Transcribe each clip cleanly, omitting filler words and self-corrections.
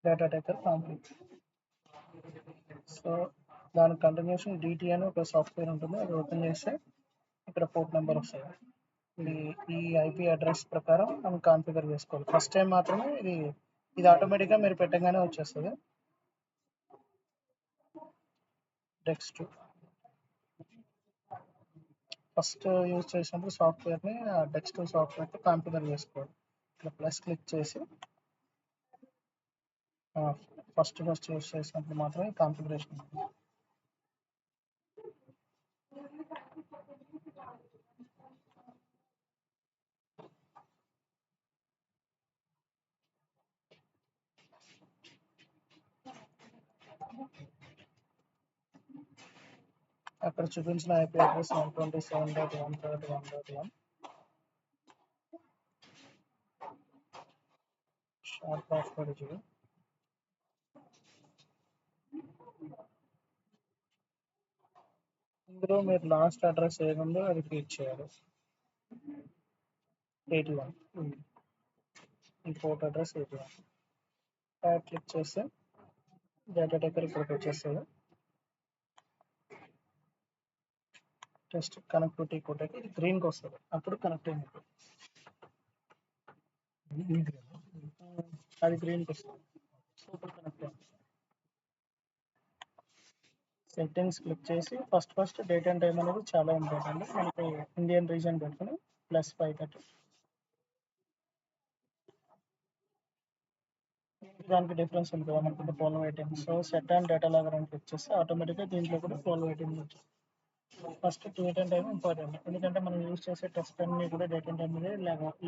Data taker complete. So దాని continuation DT అని ఒక సాఫ్ట్వేర్ ఉంటుంది, అది ఓపెన్ చేస్తే ఇక్కడ పోర్ట్ నెంబర్ వస్తుంది. ఈ ఐపీ అడ్రస్ ప్రకారం మనం కాన్ఫిగర్ చేసుకోవాలి. ఫస్ట్ టైం మాత్రమే ఇది ఆటోమేటిక్గా మీరు పెట్టగానే వచ్చేస్తుంది. టెక్స్ట్ ఫస్ట్ యూజ్ చేసినప్పుడు సాఫ్ట్వేర్ని టెక్స్ట్ సాఫ్ట్వేర్తో కాన్ఫిగర్ చేసుకోవాలి. ఇక్కడ ప్లస్ క్లిక్ చేసి ఫస్ట్ యూజ్ చేసినప్పుడు మాత్రమే కాన్ఫిగరేషన్ ఉంటుంది. అక్కడ చూపించిన ఐపీ అడ్రస్ 127.1.1.1 షార్ట్ పాస్వర్డ్ ఇది. ఇందులో మీరు లాస్ట్ అడ్రస్ ఏముందో అది క్లిక్ చేయాలి. 81 ఈ పోర్ట్ అడ్రస్ 81 క్లిక్ చేస్తే డేటా టేకర్ ఇక్కడికి వచ్చేస్తుంది. టెస్ట్ కనెక్టివిటీ కొట్టాక ఇది గ్రీన్కి వస్తుంది, అప్పుడు కనెక్ట్ అయింది. అది గ్రీన్కి వస్తుంది, సూపర్ కనెక్ట్ అయింది. సెట్టింగ్స్ క్లిక్ చేసి ఫస్ట్ డేట్ అండ్ టైం అనేది చాలా ఇంపార్టెంట్. మనకి ఇండియన్ రీజన్ పెట్టుకుని +530 దానికి డిఫరెన్స్ ఉంటుంది కదా మనకి follow weighting. So set and data logger అని క్లిక్ చేస్తే ఆటోమేటిక్గా దీంట్లో కూడా ఫాలో వెయిటింగ్ వచ్చింది. First date and time important, ఎందుకంటే మనం యూజ్ చేసే టెస్ట్ అన్ని కూడా డేట్ అండ్ టైం మీద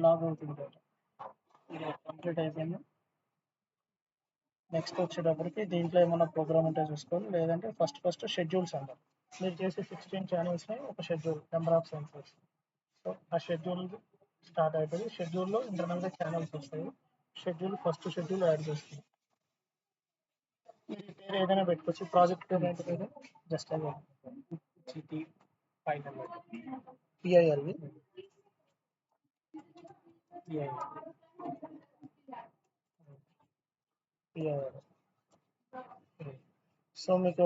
లాగ్ అవుతుంది. ఇది కంప్లీట్ అయిపోయింది. నెక్స్ట్ వచ్చేటప్పటికి దీంట్లో ఏమైనా ప్రోగ్రామ్ ఉంటే చూసుకోవాలి, లేదంటే ఫస్ట్ షెడ్యూల్స్ అంటారు. మీరు చేసే 16 ఛానల్స్ని ఒక schedule, number of sensors. So ఆ షెడ్యూల్ స్టార్ట్ అవుతుంది. షెడ్యూల్లో ఇంటర్నల్గా ఛానల్స్ వస్తాయి. ఫస్ట్ షెడ్యూల్ యాడ్ చేస్తుంది. మీరు పేరు ఏదైనా పెట్టుకోవచ్చు. ప్రాజెక్ట్ పేరు ఏంటి పేరు? జస్ట్ అదే GT ఫైనల్ పిఐఎల్వి పిఐఎల్. సో మీకు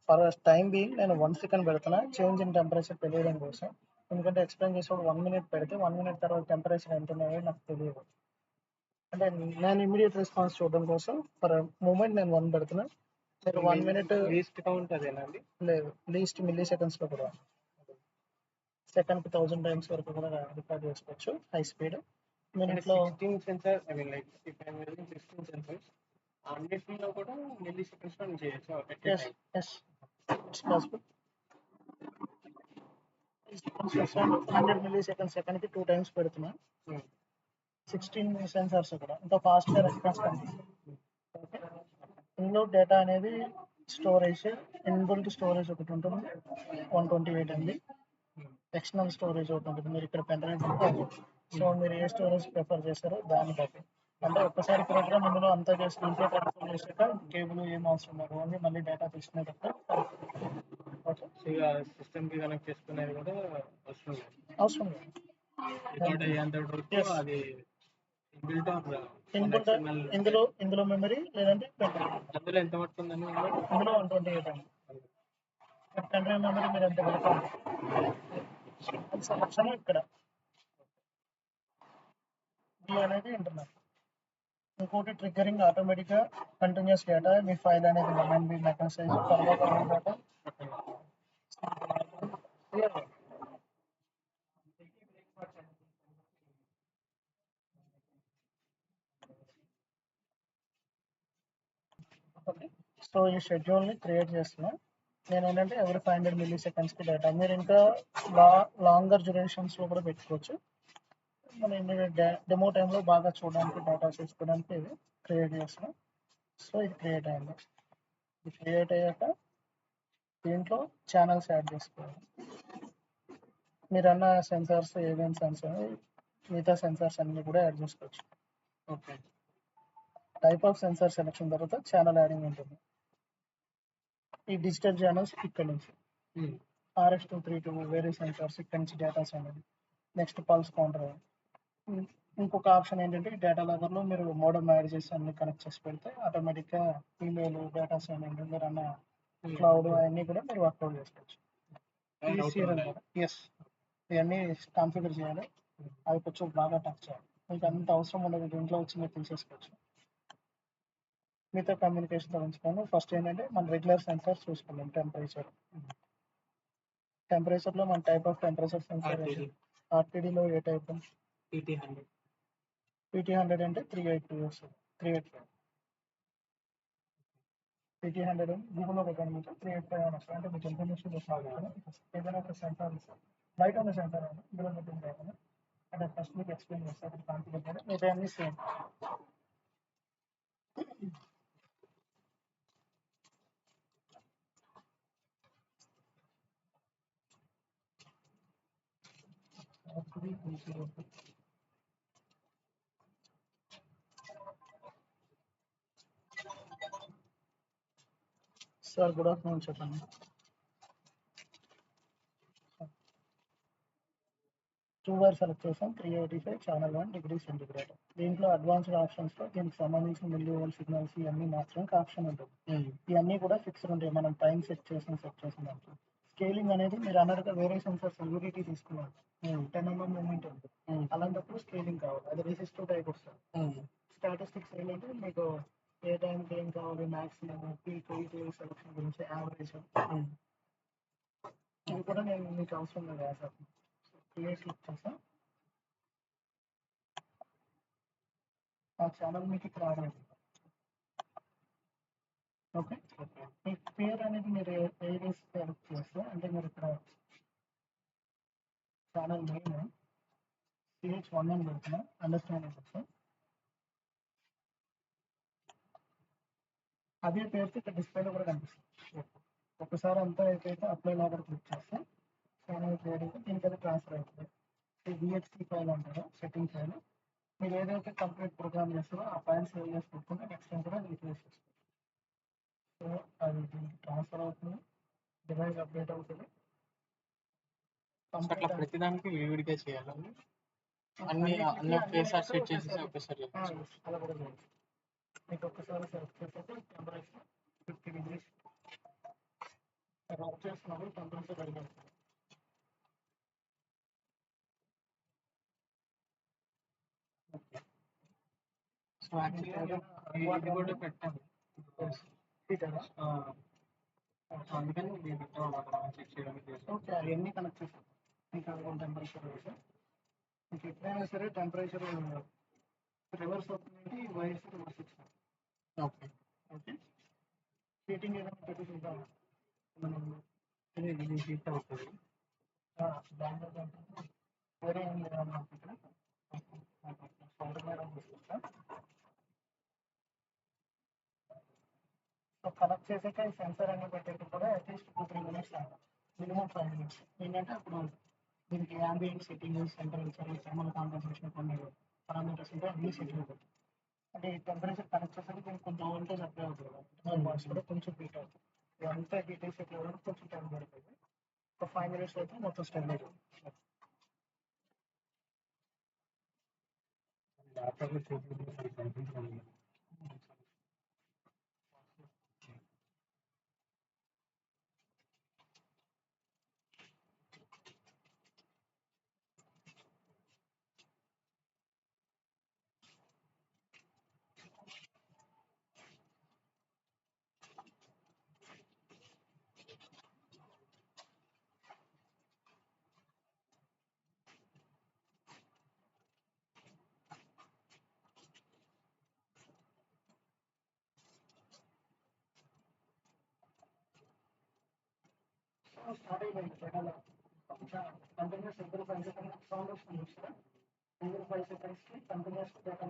ఫర్ టైం బీయింగ్ నేను 1 సెకండ్ పెడుతున్నా చేంజ్ ఇన్ టెంపరేచర్ తెలియడం కోసం. ఎందుకంటే ఎక్స్ప్లెయిన్ చేసేప్పుడు 1 మినిట్ పెడితే 1 మినిట్ తర్వాత టెంపరేచర్ ఎంత ఉన్నాయో నాకు తెలియదు. అంటే నేను ఇమీడియట్ రెస్పాన్స్ చూడడం కోసం ఫర్ మూమెంట్ నేను 1 పెడుతున్నా. మీరు 1 మినిట్ లీస్ట్ కౌంట్ అదేనండి? లేదు, లీస్ట్ మిల్లీ సెకండ్స్లో కూడా సెకండ్కి 1000 టైమ్స్ వరకు కూడా రికార్డ్ చేసుకోవచ్చు హై స్పీడ్. మినిట్లో 16 sensor, I mean like 16 sensors అన్నిటిలో కూడా మిల్లీ సెకండ్స్ లో చేయొచ్చు. Yes it's possible. 100 మిల్లీ సెకండ్కి 2 టైమ్స్ పెడుతున్నా. 16 సెన్సార్స్ కూడా ఇంకా ఫాస్ట్గా రెస్పాన్స్ కనిపిస్తుంది. ఓకే, ఇందులో డేటా అనేది స్టోరేజ్ ఇన్బుల్ట్ స్టోరేజ్ ఒకటి ఉంటుంది 128 MB. ఎక్స్టర్నల్ స్టోరేజ్ ఒకటి ఉంటుంది. మీరు ఇక్కడ పెన్ డ్రైవ్ ఉంటుంది. సో మీరు ఏ స్టోరేజ్ ప్రిఫర్ చేస్తారో దాన్ని బట్టి, అంటే ఒక్కసారి ప్రోగ్రామ్ ఇందులో అంతా చేసి ఇంట్లో ట్రాన్స్ఫర్ చేసాక కేబుల్ ఏం అవసరం లేదు, ఓన్లీ మళ్ళీ డేటా తీసుకునేటప్పుడు. ఓకే, ఇక సిస్టమ్కి కనెక్ట్ చేసుకునేది కూడా అవసరం లేదు. రికార్డ్ అయ్యేంత వరకు అది ఇందులో మెమరీ లేదంటే అందులో ఎంత పడుతుందని అందులో 128 అండి. పెన్ డ్రైవ్ మెమరీ మీరు ఎంత పెడతారు సెలక్షన్ ఇక్కడ అనేది ఇంటర్నల్. ఇంకోటి ట్రిగ్గరింగ్ ఆటోమేటిక్గా కంటిన్యూస్ డేటా మీ ఫైల్ అనేది 1 MB మెగా సైజ్ తర్వాత డేటా. ఓకే, సో ఈ షెడ్యూల్ని క్రియేట్ చేస్తున్నా నేను. ఏంటంటే ఎవరి 500 మిల్లీ సెకండ్స్కి డేటా మీరు ఇంకా లాంగర్ డ్యూరేషన్స్లో కూడా పెట్టుకోవచ్చు. మనం డెమో టైంలో బాగా చూడడానికి డేటా చూసుకోవడానికి ఇది క్రియేట్ చేస్తున్నాం. సో ఇది క్రియేట్ అయింది. ఇది క్రియేట్ అయ్యాక దీంట్లో ఛానల్స్ యాడ్ చేసుకోవాలి. మీరు అన్న సెన్సార్స్ ఏమేమి సెన్సార్ మిగతా సెన్సార్స్ అన్ని కూడా యాడ్ చేసుకోవచ్చు. Okay, type of sensor selection తర్వాత ఛానల్ యాడింగ్ ఉంటుంది. ఈ డిజిటల్ ఛానల్స్ ఇక్కడ నుంచి RS-232 వేరే సెన్సార్స్ ఇక్కడ నుంచి data send. Next pulse counter. ఇంకొక ఆప్షన్ ఏంటంటే డేటా లాగర్లో మీరు మోడమ్ యాడ్ చేసి అన్ని కనెక్ట్ చేసి పెడితే ఆటోమేటిక్గా ఈమెయిల్ డేటా సెండింగ్ మీరు అన్న క్లౌడ్ అవన్నీ కూడా మీరు వర్కౌట్ చేసుకోవచ్చు. ఎస్, ఇవన్నీ కాన్ఫిగర్ చేయాలి. అవి కొంచెం బాగా టచ్ చేయాలి. మీకు అంత అవసరం ఉండదు, దీంట్లో వచ్చి మీరు తీసేసుకోవచ్చు. మీతో కమ్యూనికేషన్తో ఉంచుకొని ఫస్ట్ ఏంటంటే మన రెగ్యులర్ సెన్సార్ చూసుకుందాం. టెంపరేచర్లో మన టైప్ ఆఫ్ టెంపరేచర్ సెన్సార్ ఆర్టీడీలో ఏ టైప్? PT100 అంటే 382 వస్తుంది. 385 PT100 గూగుల్లో పెట్టండి, మీకు 385 అని వస్తుంది. అంటే మీకు ఇన్ఫర్మేషన్ వస్తుంది. ఏదైనా ఒక సెన్సార్ ఇస్తారు, బయట ఉన్న సెన్సార్ అని ఇందులో పెట్టింది కాకుండా అంటే ఫస్ట్ మీకు ఎక్స్ప్లెయిన్ చేస్తారు. కాన్ఫిగర్ చేయడం మిగతా అన్ని సేమ్. సార్ గుడ్ ఆఫ్టర్నూన్, చెప్పండి. 2 వైర్ సెలెక్ట్ చేసాం. 385 ఛానల్ 1 డిగ్రీ సెంటిగ్రేడ్. దీంట్లో అడ్వాన్స్డ్ ఆప్షన్స్లో దీనికి సంబంధించిన మిల్లీ వోల్ట్ సిగ్నల్స్ ఇవన్నీ మార్చడానికి ఆప్షన్ ఉంటుంది. ఇవన్నీ కూడా ఫిక్స్డ్ ఉంటాయి. మనం టైం సెట్ చేసిన దాంట్లో స్కేలింగ్ అనేది మీరు అన్నట్టుగా వేరే సెన్సర్స్ యూనిటీ తీసుకున్నారు 10 mm మూమెంట్ ఉంటుంది. అలాంటప్పుడు స్కేలింగ్ కావాలి, అది రెసిస్టివ్ టైప్ వస్తుంది. స్టాటిస్టిక్స్ ఏంటంటే మీకు ఏ టైంకి ఏం కావాలి, మ్యాక్సిమం పీక్ సెలక్షన్ గురించి యావరేజ్ ఇవి కూడా నేను మీకు అవసరం లేదు. సార్ క్లియర్ క్లిక్ చేసా, ఆ ఛానల్ మీకు ఇక్కడ యాడ్ అవుతుంది. ఓకే, మీ పేరు అనేది మీరు ఏది సెలెక్ట్ చేస్తే అంటే మీరు ఇక్కడ ఛానల్ నేమ్ CH1 అని పెడుతున్నా, అండర్స్టాండింగ్ వస్తాం. అదే పేరుతో ఇక్కడ డిస్ప్లేలో కూడా కనిపిస్తుంది. ఒకసారి అంతా అయిపోతే అప్లై లాగా క్లిక్ చేస్తే ఛానల్ పేరు దీనికి అది ట్రాన్స్ఫర్ అవుతుంది. VHC ఫైల్ అంటారు, సెట్టింగ్ ఫైల్. మీరు ఏదైతే కంప్లీట్ ప్రోగ్రామ్ చేస్తారో ఆ ఫైల్ సేవ్ చేసి పెట్టుకుంటే నెక్స్ట్ టైం కూడా రీప్లేస్ చేస్తారు. సో అది దీనికి ట్రాన్స్ఫర్ అవుతుంది, డివైస్ అప్డేట్ అవుతుంది. అట్లా ప్రతిదానికి విడివిడిగా చేయాలి. అన్ని ఒకేసారి సెట్ చేసేసి ఒకేసారి అలా కూడా చేయొచ్చు. మీకు ఒక్కసారి సెలెక్ట్ చేసేసి టెంపరేచర్ 50 degrees వర్క్ చేస్తున్నప్పుడు టెంపరేచర్ పెరిగేస్తుంది. సో యాక్చువల్గా ఇది కూడా పెట్టాను అందుకని చెక్ చేయడానికి. ఓకే, అవన్నీ కనెక్ట్ చేసాం. మీకు టెంపరేచర్ మీకు ఎప్పుడైనా సరే టెంపరేచర్ రివర్స్ అవుతుందంటే ఈ వైర్స్ రివర్స్ ఇచ్చాం. ఓకే ఓకే, హీటింగ్ ఏదైనా పెట్టుకుంటాం మనం ఇది హీట్ అవుతుంది. దాంట్లో వేరే ఏం లేదన్నా ఇక్కడ తీసుకుంటాం. సో కనెక్ట్ చేసాక ఈ సెన్సర్ అన్ని పెట్టేది కూడా అట్లీస్ట్ 2-3 minutes అవ్వాలి, మినిమం 5 minutes. ఏంటంటే అప్పుడు దీనికి ambient setting, temperature, thermal compensation కొన్ని పారామీటర్స్ ఉంటాయి, అన్ని సెట్టింగ్ అవుతాయి. అంటే ఈ టెంపరేచర్ కనెక్ట్ చేసేది దీనికి కొంచెం వోల్టేజ్ అప్లై అవుతుంది కదా, బాక్స్ కూడా కొంచెం హీట్ అవుతుంది. ఇదంతా హీట్ వేసి ఎట్లా కొంచెం టైం పడుతుంది. ఒక 5 minutes అయితే మొత్తం స్టెబిలైజ్ అవుతుంది. స్టార్ట్ అయిపోయింది పెట్టాలి. కంటిన్యూస్ ఎప్పుడు 5 seconds సౌండ్ వస్తుంది చూస్తారా, 5 secondsకి continuous data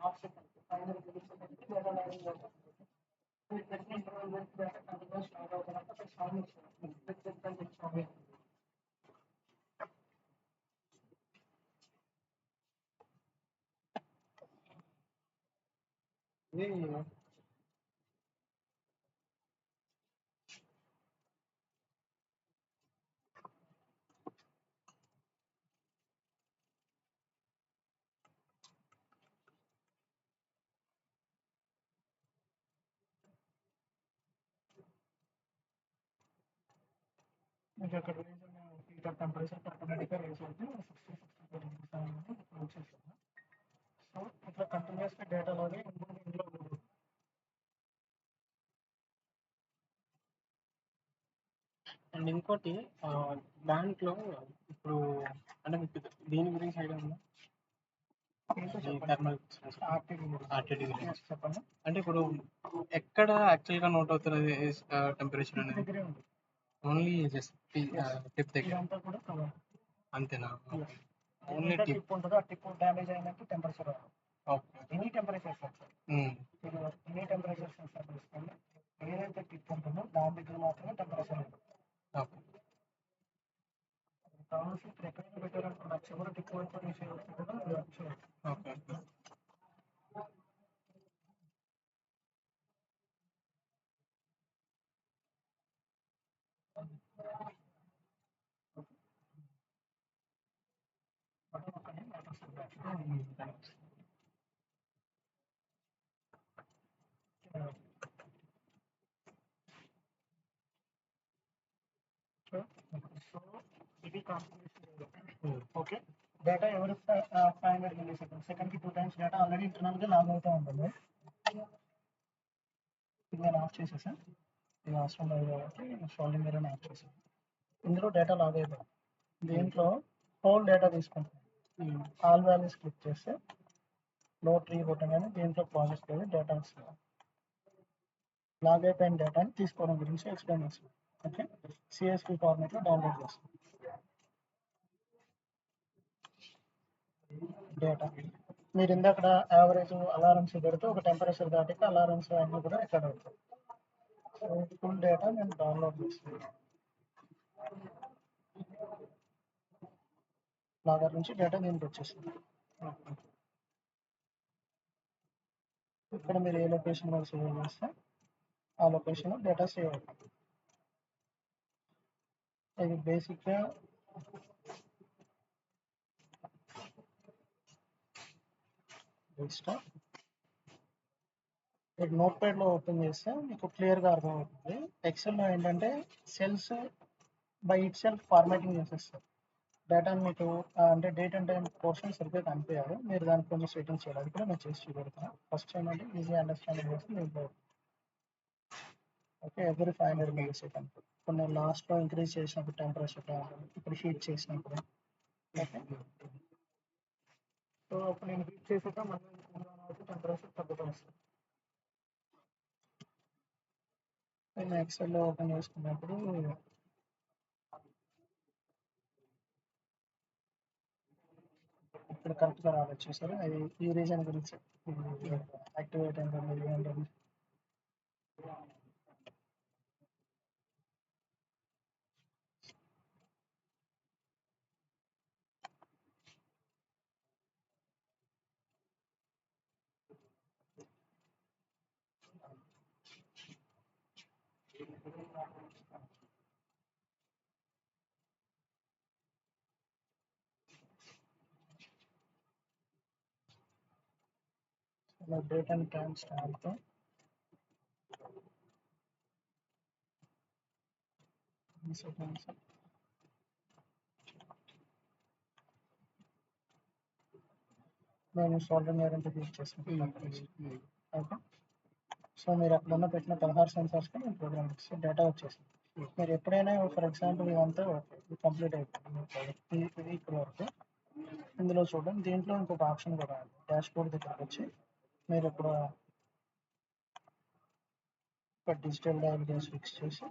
half second 5 seconds data lining అవుతుంది. పెట్టిన ఇంటర్వల్ డేటా కంటిన్యూస్ స్టార్ట్ అవుతున్నప్పుడు అక్కడ సౌండ్ వస్తుంది. సౌండ్ మీకు అక్కడ హీటర్ టెంపరేచర్ ఆటోమేటిక్గా రేస్ అవుతుంది 60 వచ్చేస్తుంది. సో ఇట్లా కంటిన్యూస్గా డేటా లాగే ఇందులో అండ్ ఇంకోటి దాంట్లో ఇప్పుడు అంటే మీకు దీని గురించి ఐడియా ఉందా? థర్మల్ ఆర్టీడీ గురించి చెప్పండి. అంటే ఇప్పుడు ఎక్కడ యాక్చువల్గా నోట్ అవుతున్నది టెంపరేచర్ అనేది? దగ్గరే ఉంది. ఓన్లీ జస్ట్ టిప్ దగ్గర ఇదంతా కూడా కవర్. అంతేనా? ఓన్లీ టిప్ ఉంటుంది. ఆ టిప్ డ్యామేజ్ అయినట్టు టెంపరేచర్ రాదు. Okay. Any temperature sensor, any temperature sensor తీసుకోండి. ఏదైతే టిప్ ఉంటుందో దాని దగ్గర మాత్రమే టెంపరేచర్ ఉంటుంది. ఓకే. కావాల్సి ఇప్పుడు ఎక్కడైనా పెట్టారనుకోండి, చివరి టిప్ వరకు తీసేయవచ్చు కూడా చేయవచ్చు. ఓకే. ఇది ఓకే. డేటా ఎవరి 500 మిల్లీ సెకండ్, సెకండ్కి 2 టైమ్స్ డేటా ఆల్రెడీ ఇంటర్నల్గా లాగ్ అవుతూ ఉంటుంది. ఇది నేను ఆఫ్ చేసేసాను. ఇది అవసరం లేదు కాబట్టి సోల్డింగ్ ఏరియా ఆఫ్ చేసాను. ఇందులో డేటా లాగ్ అయిపోయింది. దీంట్లో హోల్ డేటా తీసుకుంటాం. ఆల్ వాల్యూస్ క్లిక్ చేస్తే లో ట్రీ బటన్ అని దీంట్లో ప్రాసెస్ చేసి డేటా వస్తుంది. లాగ్ అయిపోయిన డేటాని తీసుకోవడం గురించి ఎక్స్ప్లెయిన్ చేస్తాం. ఓకే, సిఎస్వి ఫార్మాట్లో డౌన్లోడ్ చేస్తాం డేటా. మీరు ఇందాక యావరేజ్ అలారమ్స్ పెడితే ఒక టెంపరేచర్ దాటికి అలారమ్స్ అన్నీ కూడా ఎక్కడ అవుతాయి. సో ఫుల్ డేటా నేను డౌన్లోడ్ చేస్తాను. లాగర్ నుంచి డేటా దీనికి వచ్చేస్తుంది. ఇక్కడ మీరు ఏ లొకేషన్ వరకు సేవ్ చేస్తే ఆ లొకేషన్ డేటా సేవ్ అవుతుంది. ఇది బేసిక్గా మీరు నోట్ ప్యాడ్లో ఓపెన్ చేస్తే మీకు క్లియర్గా అర్థమవుతుంది. ఎక్సెల్లో ఏంటంటే cells by it self formatting చేసేస్తారు. డేటా మీకు అంటే డేట్ అండ్ టైం పోర్షన్ సరిగ్గా కనిపించాలి. మీరు దానికి కొన్ని సెట్టింగ్స్ చేయాలి. అది కూడా నేను చేసి చూపెడతాను. ఫస్ట్ ఏంటంటే ఈజీ అండర్స్టాండింగ్ కోసం మీకు ఓకే ఎవ్రీ 500 మిల్లీ సెకండ్. ఇప్పుడు నేను లాస్ట్లో ఇంక్రీజ్ చేసినప్పుడు టెంపరేచర్ ఇప్పుడు హీట్ చేసినప్పుడు ఓకే. సో అప్పుడు నేను హీట్ చేసాక మళ్ళీ టెంపరేచర్ తగ్గుతూ వస్తుంది. నేను ఎక్సెల్లో ఓపెన్ చేసుకున్నప్పుడు ఇక్కడ కరెక్ట్గా రావచ్చు సార్. అది ఈ రీజన్ గురించి యాక్టివేట్ అయింది. డేట్ అండ్ టైం స్టాంప్తో నేను సోల్డరింగ్ ఏరియా యూజ్ చేస్తాను. ఓకే, సో మీరు అక్కడ ఉన్న పెట్టిన 16 సెన్సార్స్కి నేను ప్రోగ్రామ్ ఇస్తే డేటా వచ్చేసింది. మీరు ఎప్పుడైనా ఫర్ ఎగ్జాంపుల్ ఇదంతా ఓకే కంప్లీట్ అయిపోయింది ఇది ఇక్కడ వరకు. ఇందులో చూడండి, దీంట్లో ఇంకొక ఆప్షన్ కూడా డాష్ బోర్డ్ దగ్గరకు వచ్చి మీరు ఇప్పుడు ఒక డిజిటల్ డయల్ ఫిక్స్ చేసి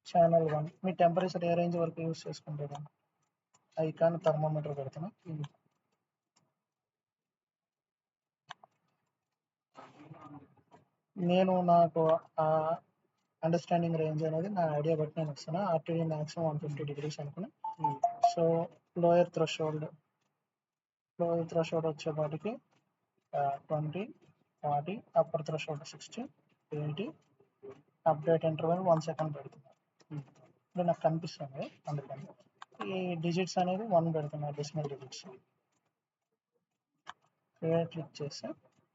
ఛానల్ 1 మీ టెంపరేచర్ ఏ రేంజ్ వరకు యూస్ చేసుకుంటారు ఐకాన్ థర్మోమీటర్ పెడుతున్నా. నేను నాకు అండర్స్టాండింగ్ రేంజ్ అనేది నా ఐడియా బట్టి నేను ఇస్తాను. ఆర్టీడీ మ్యాక్సిమం 150 degrees అనుకుని. సో లోయర్ థ్రెషోల్డ్ వచ్చేపాటికి 20, 40, upper threshold 60, 80, update interval 1 second పెడుతున్నాను. ఇప్పుడు నాకు కనిపిస్తుంది అందుకని ఈ డిజిట్స్ అనేది 1 పెడుతున్నాను, డెసిమల్ డిజిట్స్. క్లిక్ చేస్తే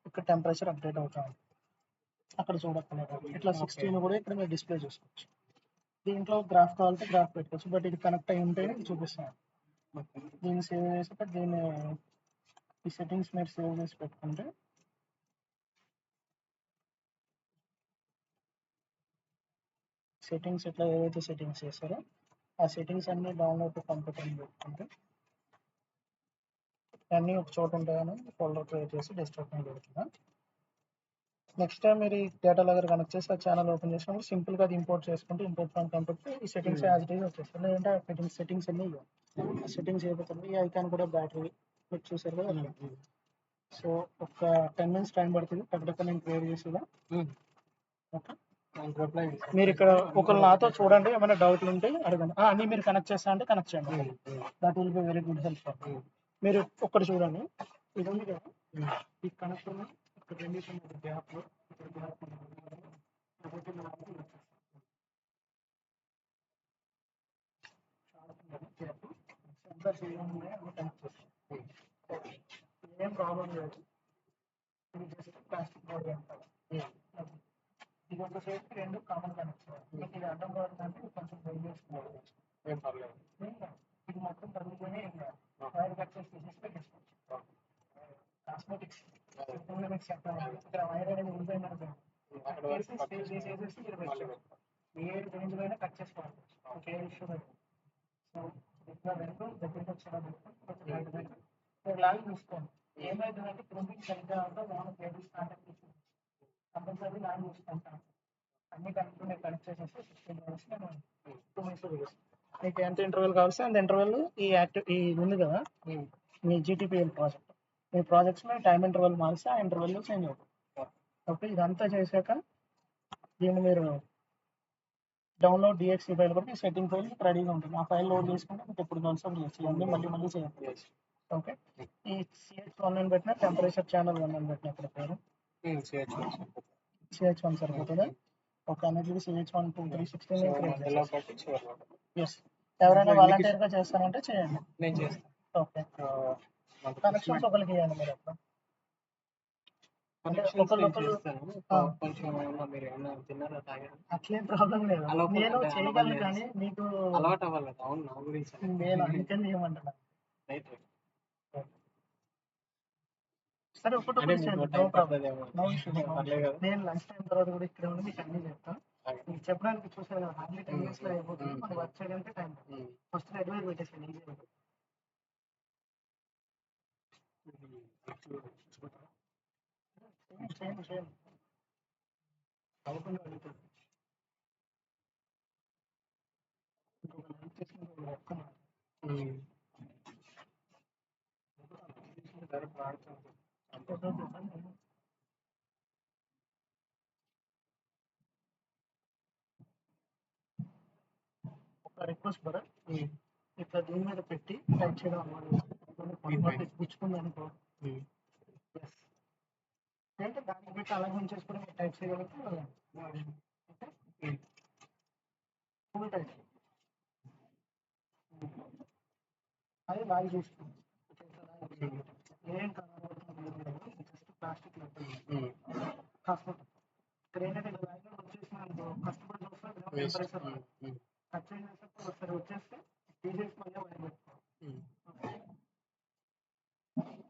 ఇక్కడ టెంపరేచర్ అప్డేట్ అవుతుంది. అక్కడ చూడక్కర్లేదు. ఇట్లా 16 కూడా ఇక్కడ మీరు డిస్ప్లే చేసుకోవచ్చు. దీంట్లో గ్రాఫ్ కావాలంటే గ్రాఫ్ పెట్టుకోవచ్చు, బట్ ఇది కనెక్ట్ అయి ఉంటేనే ఇది చూపిస్తాను. దీన్ని సేవ్ చేసాక దీన్ని ఈ సెట్టింగ్స్ మీరు సేవ్ చేసి పెట్టుకుంటే సెట్టింగ్స్ ఎట్లా ఏవైతే సెట్టింగ్స్ చేస్తారో ఆ సెట్టింగ్స్ అన్ని డౌన్లోడ్ టు కంప్యూటర్ పెట్టుకుంటే అన్నీ ఒక చోట ఉంటాయని ఫోల్డర్ క్రియేట్ చేసి డెస్క్టాప్ మీద పెడుతున్నా. నెక్స్ట్ టైం మీరు ఈ డేటా లాగర్ కనెక్ట్ చేసి ఆ ఛానల్ ఓపెన్ చేసినప్పుడు సింపుల్గా అది ఇంపోర్ట్ చేసుకుంటే ఇంపోర్ట్ ఫ్రమ్ కంప్యూటర్ ఈ సెట్టింగ్స్ యాజ్ ఇట్ ఈజ్ వచ్చేస్తుంది. లేదంటే ఆ సెట్టింగ్స్ అన్ని ఆ సెట్టింగ్స్ అయిపోతుంది. ఈ ఐకాన్ కూడా బ్యాటరీ మీరు చూసారు కదా. సో ఒక 10 minutes టైం పడుతుంది టక్ నేను క్రియేట్ చేసేదా. ఓకే, మీరు ఇక్కడ ఒకళ్ళు నాతో చూడండి, ఏమైనా డౌట్లు ఉంటే అడగండి. అన్నీ మీరు కనెక్ట్ చేస్తా అంటే కనెక్ట్ చేయండి. That will be very good help. మీరు ఒక్కటి చూడండి, ఇది ఉంది కదా ఈ కనెక్టర్ ఇక్కడ రెండిషన్ గ్యాప్ సెన్సర్స్ ఏమున్నాయి అవి కనెక్ట్ చేస్తాం. ఏం ప్రాబ్లం లేదు. ఇది జస్ట్ ప్లాస్టిక్ బాడీ అంటారు. ఇది ఒక సేఫ్టీ రెండు కామన్ కనెక్షన్. మీకు ఇది అడ్డం పడుతుందంటే కొంచెం వెయిట్ చేసుకోవాలి. ఏం పర్లేదు. ఇది మొత్తం తగ్గిపోయినా ఏం కాదు. వైర్ కట్ చేసి తీసేస్తే తీసుకోవచ్చు. కాస్మెటిక్స్ మీకు చెప్పాలి, ఇక్కడ వైర్ అనేది ఉండిపోయిందనుకోండి చేసేసి మీరు పెట్టచ్చు. ఏ రేంజ్ లో అయినా కట్ చేసుకోవాలి. ఒకే ఇష్యూ లేదు. సో ఇట్లా రెండు దగ్గరికి వచ్చేటప్పుడు మీరు లాగి చూసుకోండి. ఏమైతుందంటే ప్రింటింగ్ సరిగ్గా ఉంటే మనం టేబుల్ స్టార్ట్ కంపల్సరీ లాగి చూసుకుంటాం. అన్ని కనెక్ట్ మీరు కనెక్ట్ చేసేసి 16 minutes నేను 2 minutes చూపిస్తాను. మీకు ఎంత ఇంటర్వెల్ కావాల్సి అంత ఇంటర్వెల్ ఈ ఈ ఉంది కదా మీ జీటీపీఎల్ ప్రాజెక్ట్. మీ ప్రాజెక్ట్స్లో టైం ఇంటర్వెల్ మారిస్తే ఆ ఇంటర్వెల్లో చేంజ్ అవుతుంది. ఓకే, ఇదంతా చేశాక దీన్ని మీరు డౌన్లోడ్ డిఎక్స్ఈ ఫైల్ కూడా ఈ సెట్టింగ్ ఫైల్ రెడీగా ఉంటుంది. ఆ ఫైల్ లోడ్ చేసుకుంటే మీకు ఎప్పుడు కావాల్సిన చేయొచ్చు. ఇవన్నీ మళ్ళీ చేయాలి. ఓకే, ఈ CH1 అని పెట్టిన టెంపరేచర్ ఛానల్ 1 అని పెట్టిన ఇక్కడ పేరు CH1 సరిపోతుందా? ఓకే, అన్నిటికీ CH1 2 3 16 ఎస్. ఎవరైనా వాలంటీర్గా చేస్తానంటే చేయండి. నేను చేస్తాను. ఓకే, కనెక్షన్స్ ఒకరికి ఇవ్వండి మీరు అట్లా. అట్లేం ప్రాబ్లం లేదు. నేను చేయగలను కానీ మీకు అలవాటు అవ్వాలి. అవును, నా గురించి నేను అందుకని ఏమంటున్నా. సరే, ఒకటి నేను లంచ్ టైం తర్వాత కూడా ఇక్కడ ఉండి మీకు అన్ని చెప్తాను. మీకు చెప్పడానికి చూసారు కదా, అన్ని 10 minutes లో అయిపోతుంది. మన వర్క్ చేయడానికి టైం ఫస్ట్ అడ్వైజ్ పెట్టేసాను. ఈజీ చేయండి అవుతుంది. అడుగుతుంది ఇంకొక లంచ్ చేసుకుంటే వర్క్ ఒక రిక్వెస్ట్ కూడా ఇట్లా దీని మీద పెట్టి టైప్ చేయడం అన్నమాట. పుచ్చుకుంది అనుకో, అంటే దానికి పెట్టి అలాగే ఉంచేసుకుని మీరు టైప్ చేయగలిగితే ఫుల్ టైప్ అది లాగి చూసుకోండి. ఏం కనబడుతుంది జస్ట్ ప్లాస్టిక్ కాస్మెటిక్. ఇక్కడ ఏంటంటే వచ్చేసిన కస్టమర్ చూస్తే కట్ చేసేటప్పుడు ఒకసారి వచ్చేస్తే తీసేసి మళ్ళీ వైర్ పెట్టుకోవాలి.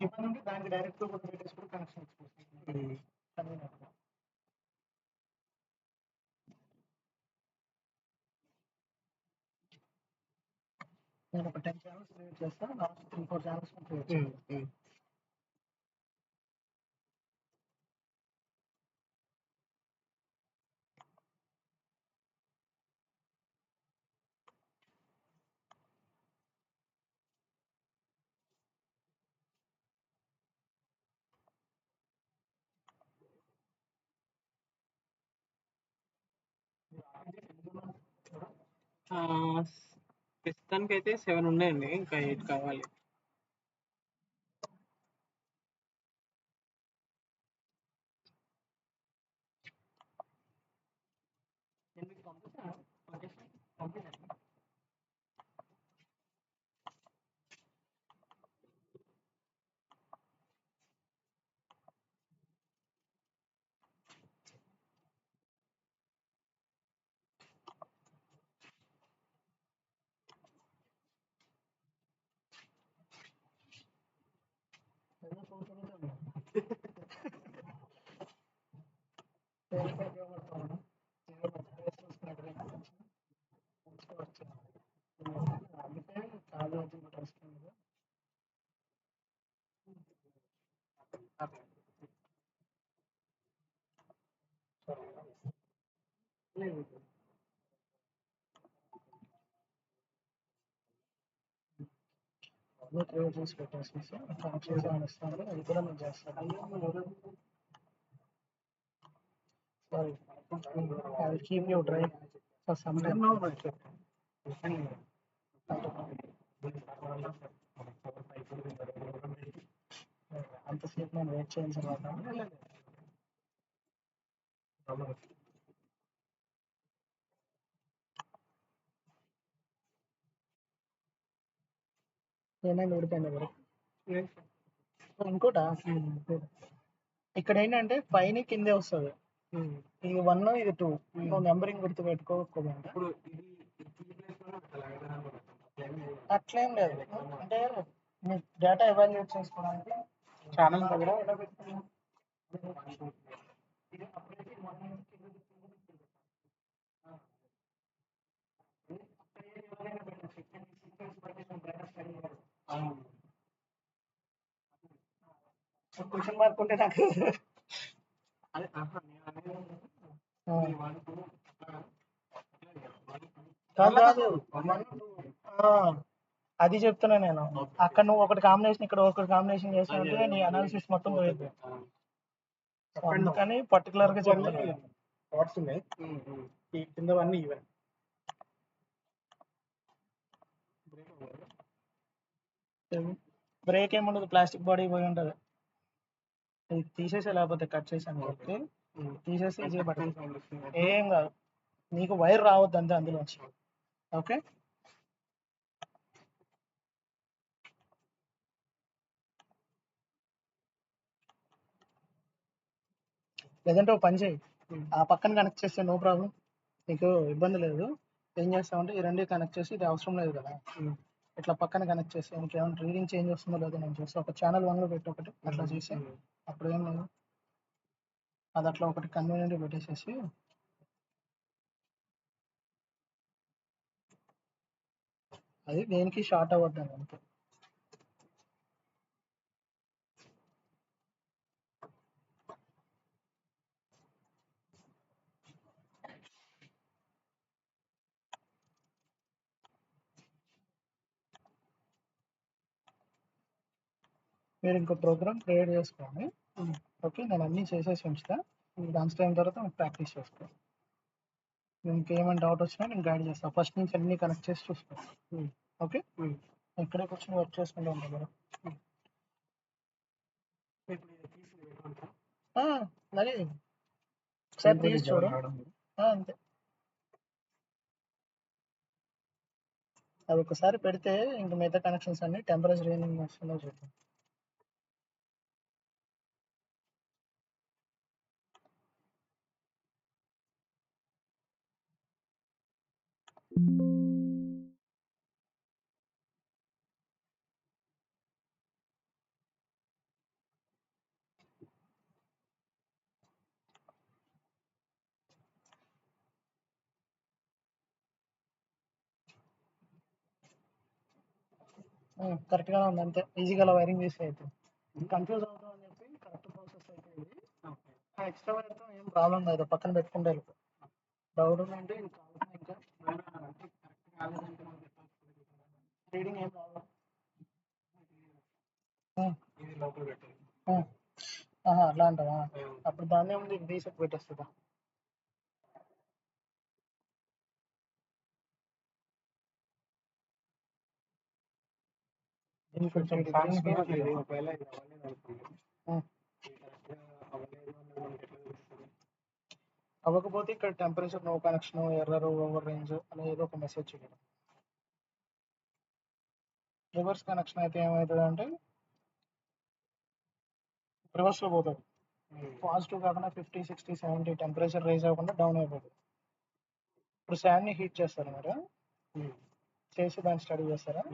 ఇబ్బంది ఉంటే దానికి డైరెక్ట్ గా పెట్టేసి కూడా కనెక్షన్ ఇచ్చుకోవచ్చు. నేను ఒక 10 ఛానల్స్ క్రియేట్ చేస్తాను. లాస్ట్ 3-4 ఛానల్స్ క్రియేట్ చేస్తాను. ప్రస్తుతానికి అయితే 7 ఉన్నాయండి, ఇంకా 8 కావాలి. అన్నీ క్రియేట్ చేసి పెట్టేసేసి ఫంక్షన్స్ ఏమైనా ఇస్తాను అది కూడా నేను చేస్తాను. Sorry, I will keep you dry for some time. అంతసేపు నేను వెయిట్ చేయని తర్వాత ఏమైంది ఊడిపోయింది ఎవరు ఇంకోటా ఇక్కడ ఏంటంటే పైన కిందే వస్తుంది. ఇది 1 ఇది 2 నువ్వు నెంబరింగ్ గుర్తు పెట్టుకోకూడదు. అట్లేం లేదు, అంటే మీ డేటా ఎవాల్యుయేట్ చేసుకోవడానికి ఛానల్ దగ్గర క్వశ్చన్ మార్క్ ఉంటే నాకు కాదు అది చెప్తున్నా నేను. అక్కడ నువ్వు ఒకటి కాంబినేషన్ ఇక్కడ ఒకటి కాంబినేషన్ చేసినట్టు నీ అనాలిసిస్ మొత్తం పోయింది. అందుకని పర్టికులర్ గా చెప్తున్నా. థాట్స్ ఉన్నాయి, ఈ కిందవన్నీ ఈవెన్. బ్రేక్ ఏముండదు, ప్లాస్టిక్ బాడీ పోయి ఉంటుంది. ఇది తీసేసే లేకపోతే కట్ చేసాను చెప్తే తీసేసి ఈజీగా పట్టుకుంటాను. ఏం కాదు, నీకు వైర్ రావద్దు అంతే అందులోంచి. ఓకే, లేదంటే ఒక పని చేయి, ఆ పక్కన కనెక్ట్ చేస్తే నో ప్రాబ్లం, నీకు ఇబ్బంది లేదు. ఏం చేస్తామంటే ఈ రెండు కనెక్ట్ చేసి ఇది అవసరం లేదు కదా, ఇట్లా పక్కన కనెక్ట్ చేసి ఇంకేమైనా రీడింగ్ చేంజ్ వస్తుందో లేదో నేను చూస్తే ఒక ఛానల్ 1 లో పెట్టి ఒకటి అట్లా చేసి అప్పుడు ఏం లేదు, అది అట్లా ఒకటి కన్వీనియంట్ పెట్టేసేసి అది దేనికి షార్ట్ అవ్వద్దు అని అంతే. మీరు ఇంకో ప్రోగ్రామ్ క్రియేట్ చేసుకోండి. ఓకే, నేను అన్నీ చేసేసి ఉంచుతా, లంచ్ టైం తర్వాత ప్రాక్టీస్ చేసుకో. ఇంకేమైనా డౌట్ వచ్చినా నేను గైడ్ చేస్తాను. ఫస్ట్ నుంచి అన్ని కనెక్ట్ చేసి చూసుకో. ఓకే, ఇక్కడే కూర్చొని వర్క్ చేసుకుంటూ ఉంటాం కదా. మరి ఒకసారి తీసి చూడు, అంతే. అది ఒకసారి పెడితే ఇంక మిగతా కనెక్షన్స్ అన్ని టెంపరేచర్ రీడింగ్ వస్తుందో చూద్దాం. కరెక్ట్గానే ఉంది, అంతే. ఈజీగా అలా వైరింగ్ చేసి అవుతుంది. కన్ఫ్యూజ్ అవుతాం అని చెప్పి కరెక్ట్ ప్రాసెస్ అయితే ఇది. ఎక్స్ట్రా వైర్తో ఏం ప్రాబ్లం లేదు, పక్కన పెట్టుకుంటే డౌట్ ఉందంటే ఇంకా రీడింగ్ ఏం ప్రాబ్లం. అలా అంటావా, అప్పుడు దాన్ని ఏముంది తీసి పెట్టేస్తుందా. అవ్వకపోతే ఇక్కడ temperature no connection, error, over range అని ఏదో ఒక మెసేజ్ చేయడం. రివర్స్ కనెక్షన్ అయితే ఏమవుతుంది అంటే రివర్స్ లో పోతుంది. పాజిటివ్ కాకుండా 50, 60, 70 టెంపరేచర్ రైజ్ అవ్వకుండా డౌన్ అయిపోతుంది. ఇప్పుడు శాండ్ని హీట్ చేస్తారు మీరు, చేసి దాన్ని స్టడీ చేస్తారా.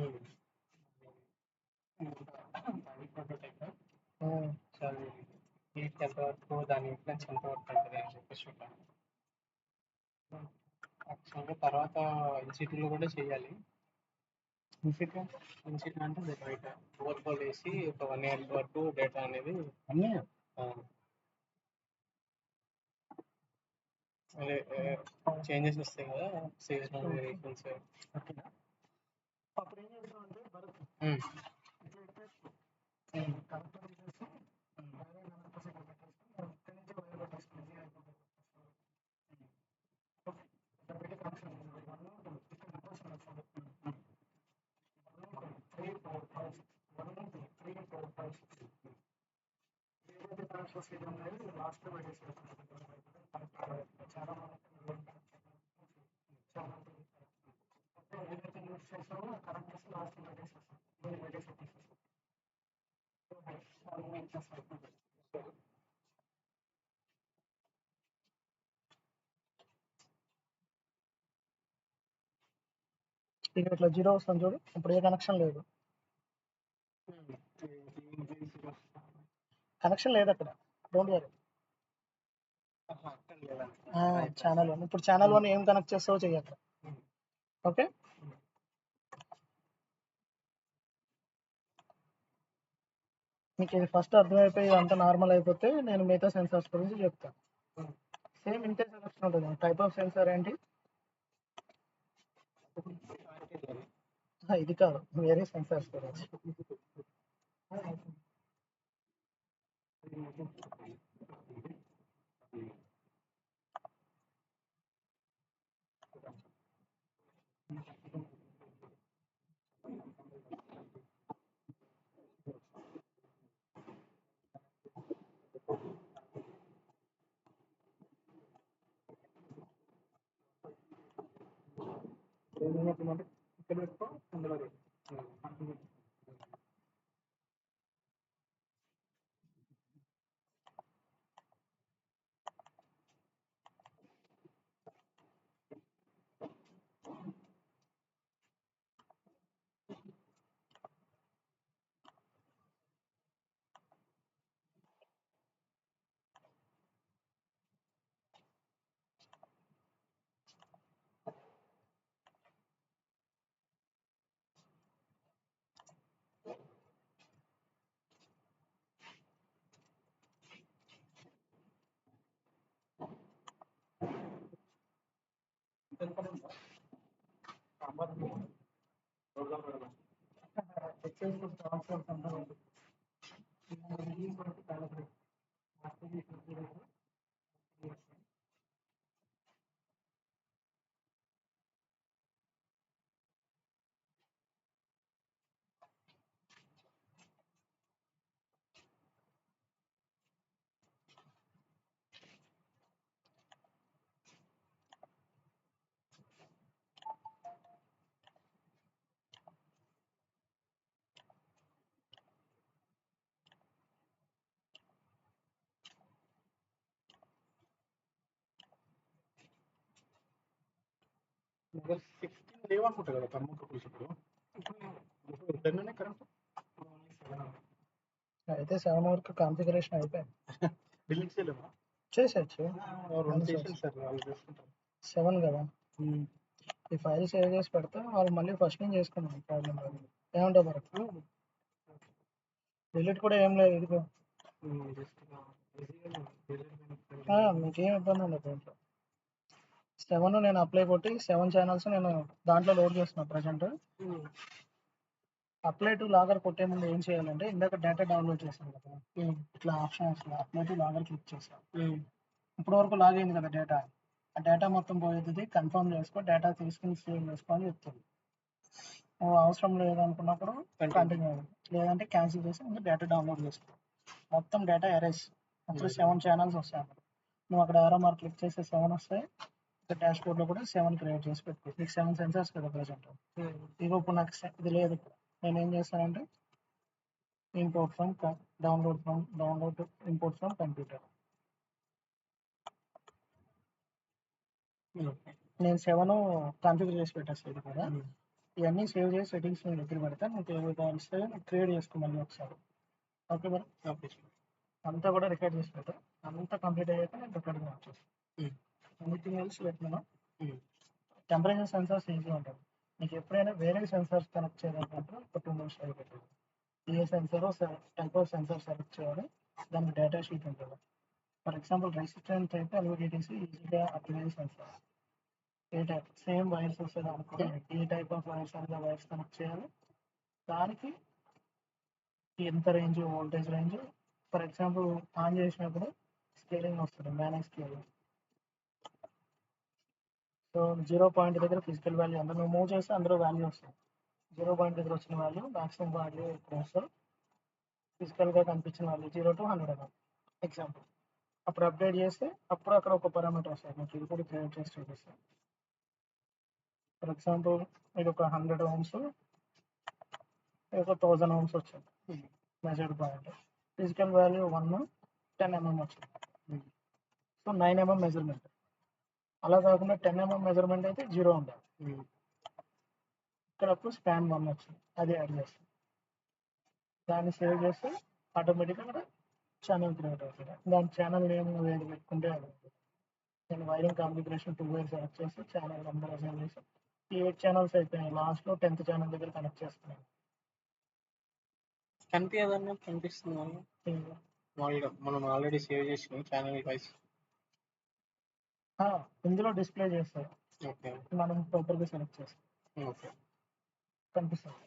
హీట్ ఎంతవరకు, దాని ఇన్ఫ్లుయెన్స్ ఎంతవరకు ఉంటుంది అని చెప్పేసి చూడాలి. యాక్చువల్గా తర్వాత ఇన్సిటీలో కూడా చేయాలి. ఇన్సిటీ అంటే బయట బోర్బాల్ వేసి ఒక 1 year వరకు డేటా అనేది అదే చేంజెస్ వస్తాయి కదా, సీజనల్ వేరియేషన్స్. అప్పుడు ఏం చేస్తామంటే ఇక ఇట్లా జీరో వస్తుంది చూడు, ఇప్పుడు ఏ కనెక్షన్ లేదు, కనెక్షన్ లేదు అక్కడ, డోంట్ వరీ. ఛానల్ 1 ఇప్పుడు ఛానల్ 1 ఏం కనెక్ట్ చేస్తావో చెయ్యాలి. ఓకే, మీకు ఇది ఫస్ట్ అర్థమైపోయి అంతా నార్మల్ అయిపోతే నేను మిగతా సెన్సార్స్ గురించి చెప్తాను. సేమ్ ఇంతే సెలక్షన్ ఉంటుంది. టైప్ ఆఫ్ సెన్సార్ ఏంటి? ఇది కాదు, వేరే సెన్సార్స్ గురించి. ఇక్కడ పెట్టుకో, అందులో మొబైల్ 16 లేవనుకుంటా కదా థర్మోకపుల్స్ ఇప్పుడు. ఇప్పుడు 10 కరెంట్ అయితే 7 వరకు కాన్ఫిగరేషన్ అయిపోయింది. డిలీట్ చేయలేమా? చేసేయచ్చు. 7 కదా, ఈ ఫైల్ సేవ్ చేసి పెడితే వాళ్ళు మళ్ళీ ఫస్ట్ నుంచి చేసుకున్నాం, ప్రాబ్లం లేదు. ఏమంటావు వరకు డిలీట్ కూడా ఏం లేదు, ఇదిగో మీకేం ఇబ్బంది ఉండదు దీంట్లో. 7 నేను అప్లై కొట్టి 7 ఛానల్స్ నేను దాంట్లో లోడ్ చేస్తున్నా ప్రజెంట్. అప్లై టు లాగర్ కొట్టే ముందు ఏం చేయాలంటే, ఇందాక డేటా డౌన్లోడ్ చేశాను కదా, ఇట్లా ఆప్షన్ వస్తుంది, అప్లై టు లాగర్ క్లిక్ చేస్తాను. ఇప్పటి వరకు లాగ్ అయింది కదా డేటా, ఆ డేటా మొత్తం పోయేది, కన్ఫర్మ్ చేసుకో, డేటా తీసుకుని సేవ్ చేసుకో అని చెప్తుంది. అవసరం లేదనుకున్నప్పుడు కంటిన్యూ అవ్వండి, లేదంటే క్యాన్సిల్ చేసి ముందు డేటా డౌన్లోడ్ చేసుకో. మొత్తం డేటా ఎరేస్, అప్పుడు 7 ఛానల్స్ వస్తాయి. నువ్వు అక్కడ ఎవరో మార్క్ క్లిక్ చేస్తే 7 వస్తాయి. డాష్ బోర్డ్లో కూడా 7 క్రియేట్ చేసి పెట్టుకో. నీకు 7 సెన్సార్స్ కదా ప్రజెంట్. ఇగో ఇప్పుడు నాకు ఇది లేదు, నేను ఏం చేస్తానంటే import from download import from computer. నేను 7 కాన్ఫిగర్ చేసి పెట్టేస్తాను కదా, ఇవన్నీ సేవ్ చేసి సెట్టింగ్స్ నేను దగ్గర పెడతా. నీకు ఏవి కావాల్సి క్రియేట్ చేసుకో మళ్ళీ ఒకసారి. ఓకే మరి, అంతా కూడా రికార్డ్ చేసి పెట్టా. అంతా కంప్లీట్ అయ్యాక నేను రికార్డింగ్ వచ్చేస్తాను. ఎనీథింగ్ ఎల్స్ పెట్టినా టెంపరేచర్ సెన్సార్స్ ఈజీగా ఉంటుంది. నీకు ఎప్పుడైనా వేరే సెన్సార్స్ కనెక్ట్ చేయాలనుకుంటే ఒక 2 మినిట్స్ అయిపోతుంది. ఏ sensor type of sensor select చేయాలి, దానికి డేటా షీట్ ఉంటుంది. ఫర్ ఎగ్జాంపుల్ రెసిస్టెన్స్ అయితే ఎల్విడిటీసీ ఈజీగా అప్లై సెన్సార్. ఏ టైప్ సేమ్ వైర్స్ వస్తుంది అనుకో, ఏ టైప్ ఆఫ్ వైర్స్ అనేది వైర్స్ కనెక్ట్ చేయాలి, దానికి ఎంత range, voltage range. For example on చేసినప్పుడు స్కేలింగ్ వస్తుంది, మేనేజ్ స్కేలింగ్. సో 0 పాయింట్ దగ్గర ఫిజికల్ వాల్యూ అందులో నువ్వు మూవ్ చేస్తే అందులో వాల్యూ వస్తుంది. 0 పాయింట్ దగ్గర వచ్చిన వాల్యూ మ్యాక్సిమం వాల్యూ ఎప్పుడు వస్తుంది, ఫిజికల్గా కనిపించిన వాల్యూ 0 to 100 అన్న. ఎగ్జాంపుల్. అప్పుడు అప్డేట్ చేస్తే అప్పుడు అక్కడ ఒక పారామీటర్ వస్తుంది, మీకు ఇది కూడా క్రియేట్ చేసి చూపిస్తాను. ఫర్ ఎగ్జాంపుల్ ఇది ఒక 100 ohms, ఇది ఒక 1000 ohms వచ్చింది measured point. Physical value 1, 10 mm వచ్చింది. So 9 mm measurement. అలా కాకుండా 10 mm మెజర్మెంట్ అయితే 0 ఉండాలి. ఇక్కడ అప్పుడు స్పాన్ 1 వచ్చింది, అది యాడ్ చేస్తాం. దాన్ని సేవ్ చేస్తే ఆటోమేటిక్గా ఛానల్ క్రియేట్ అవుతుంది. దాని ఛానల్ నేమ్ ఏది పెట్టుకుంటే అది ఉంటుంది. నేను వైరింగ్ కాన్ఫిగరేషన్ 2 వైర్ సెలెక్ట్ చేసి ఛానల్ నెంబర్ అసైన్ చేసి ఈ 8 ఛానల్స్ అయిపోయినాయి. లాస్ట్లో 10th ఛానల్ దగ్గర కనెక్ట్ చేస్తున్నాను. కనిపించదన్నా కనిపిస్తుంది మామూలుగా మనం ఆల్రెడీ సేవ్ చేసిన ఛానల్ వైస్ ఇందులో డిస్ప్లే చేస్తారు, ఓకే మనం ప్రాపర్గా సెలెక్ట్ చేస్తాం, ఓకే కనిపిస్తుంది.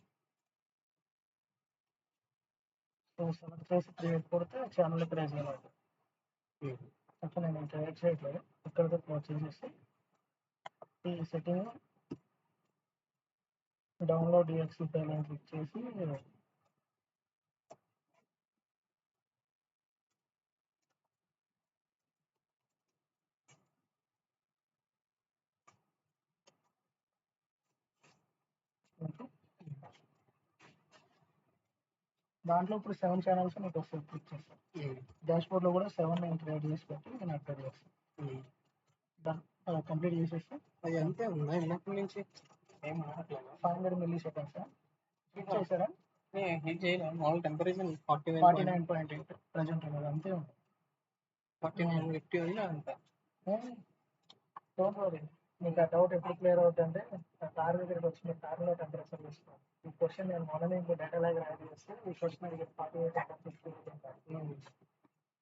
సో సెలెక్ట్ చేసి క్రియేట్ కొడితే ఛానల్ క్రియేట్ చేయాలి. అట్లా నేను క్రియేట్ చేయట్లేదు, ఇక్కడితో క్లోజ్ చేసేసి ఈ సెట్టింగ్ డౌన్లోడ్ DXC ఫైల్ అని క్లిక్ చేసి దాంట్లో ఇప్పుడు 7 ఛానల్స్ మీకు వస్తుంది, క్లిక్ చేస్తాను. డాష్ బోర్డ్లో కూడా 7 నేను క్రియేట్ చేసి పెట్టి నేను అప్డేట్ చేస్తాను. దాన్ని కంప్లీట్ చేసేస్తే అది అంతే ఉందా ఇంతకు నుంచి ఏం మారట్లేదు. 500 milliseconds క్లిక్ చేశారా? హీట్ చేయలేదు, మామూలు టెంపరేచర్ 49.8 ప్రజెంట్ ఉన్నది, అంతే ఉంది. 4950 ఉంది అంత. డోంట్ వరీ, మీకు ఆ డౌట్ ఎప్పుడు క్లియర్ అవుతుందంటే కార్ దగ్గరికి వచ్చి మీరు కార్లో టెంపరేచర్ చూసుకోండి. ఈ క్వశ్చన్ నేను మొన్న మీకు డేటా లాగా యాడ్ చేస్తే ఈ క్వశ్చన్ అడిగే 48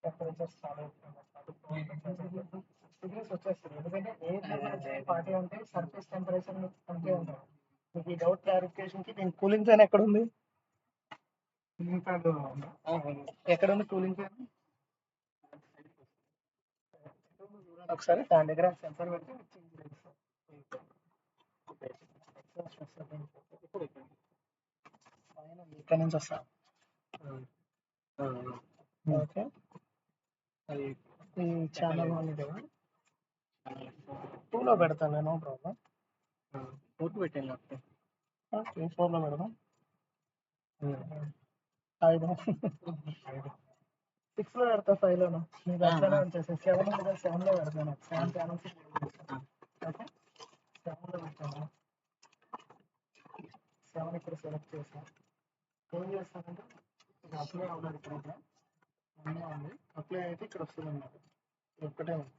టెంపరేచర్స్ చాలా డిగ్రీస్ వచ్చేస్తుంది. ఎందుకంటే ఎయిర్ టెంపరేచర్ 40 అంటే సర్ఫేస్ టెంపరేచర్ అంతే ఉంటుంది. మీకు ఈ డౌట్ క్లారిఫికేషన్కి నేను కూలింగ్ ఫ్యాన్ ఎక్కడ ఉంది? కూలింగ్ ఫ్యాన్ ఎక్కడ ఉంది? కూలింగ్ ఫ్యాన్ ఒకసారి దాని దగ్గర సెన్సర్ పెట్టి ఇక్కడ నుంచి వస్తా. ఓకే, అది ఈ ఛానల్ ఉంది కదా, 2లో పెడతాను, నో ప్రాబ్లం. 4 పెట్టాను లేకపోతే ఓకే, 4లో పెడదాం. 6లో పెడతా, 5లోను మీకు అట్లనే వచ్చేసి 7 ఉంది కదా, 7లో పెడతాను. 7 ఛానల్స్ ఓకే, 7లో పెడతాను. 7 ఇక్కడ సెలెక్ట్ చేస్తాను. ఏం చేస్తానంటే ఇది అప్లై అవ్వలేదు, ఇక్కడ అన్నీ ఉంది. అప్లై అయితే ఇక్కడ వస్తుంది అన్నమాట, ఒక్కటే ఉంది.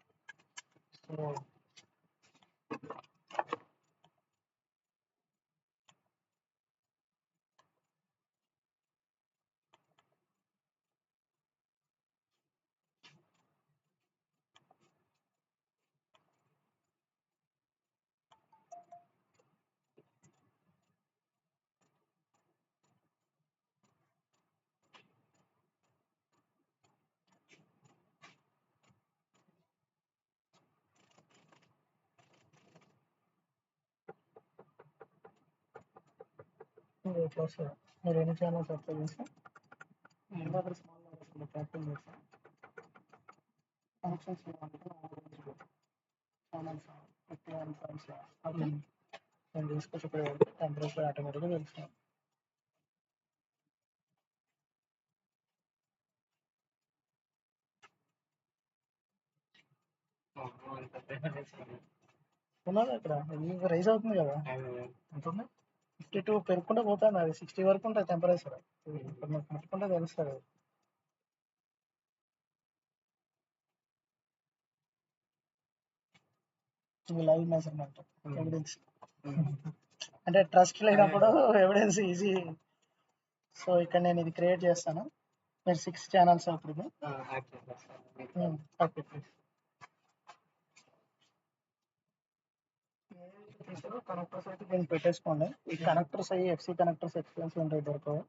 సో ఇట్లా వస్తుంది. మీరు ఎన్ని ఛానల్స్ అప్లై చేస్తే అక్కడ స్మాల్ క్యాపిటల్ చేస్తాను. ఫంక్షన్స్ ఛానల్స్ ఓకే, నేను తీసుకొచ్చి ఇక్కడ టెంపరేచర్ ఆటోమేటిక్గా తెలుస్తాను. ఉన్నది అక్కడ రైజ్ అవుతుంది కదా, ఉంటుంది 52 పెరుగుకుంటే పోతాను, అది 60 వరకు ఉంటుంది టెంపరేచర్. ఇప్పుడు మీకు ముట్టుకుంటే తెలుస్తుంది. లైవ్ మెజర్మెంట్ ఎవిడెన్స్ అంటే ట్రస్ట్ లేనప్పుడు ఎవిడెన్స్ ఈజీ. సో ఇక్కడ నేను ఇది క్రియేట్ చేస్తాను. మీరు 6 ఛానల్స్ అప్పుడు కనెక్టర్స్ అయితే దీన్ని పెట్టేసుకోండి. ఈ కనెక్టర్స్ అయ్యి FC కనెక్టర్స్ ఎక్స్పెన్సివ్ ఉంటాయి, దొరకవు.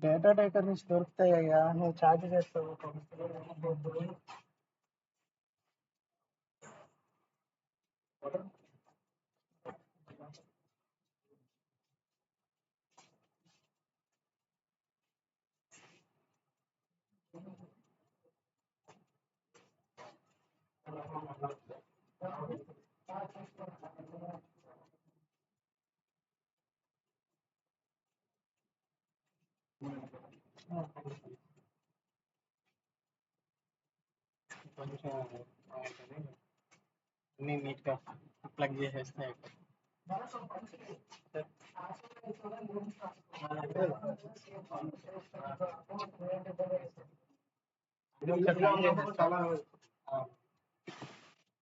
డేటా టేకర్ నుంచి దొరుకుతాయి అయ్యా, నువ్వు ఛార్జ్ చేస్తావు. కొంచెం ఏంటది అన్నీ నీట్గా ప్లగ్ చేసేస్తే అయిపోతుంది. ఇది ఒకసారి try చేసేస్తా. చాలా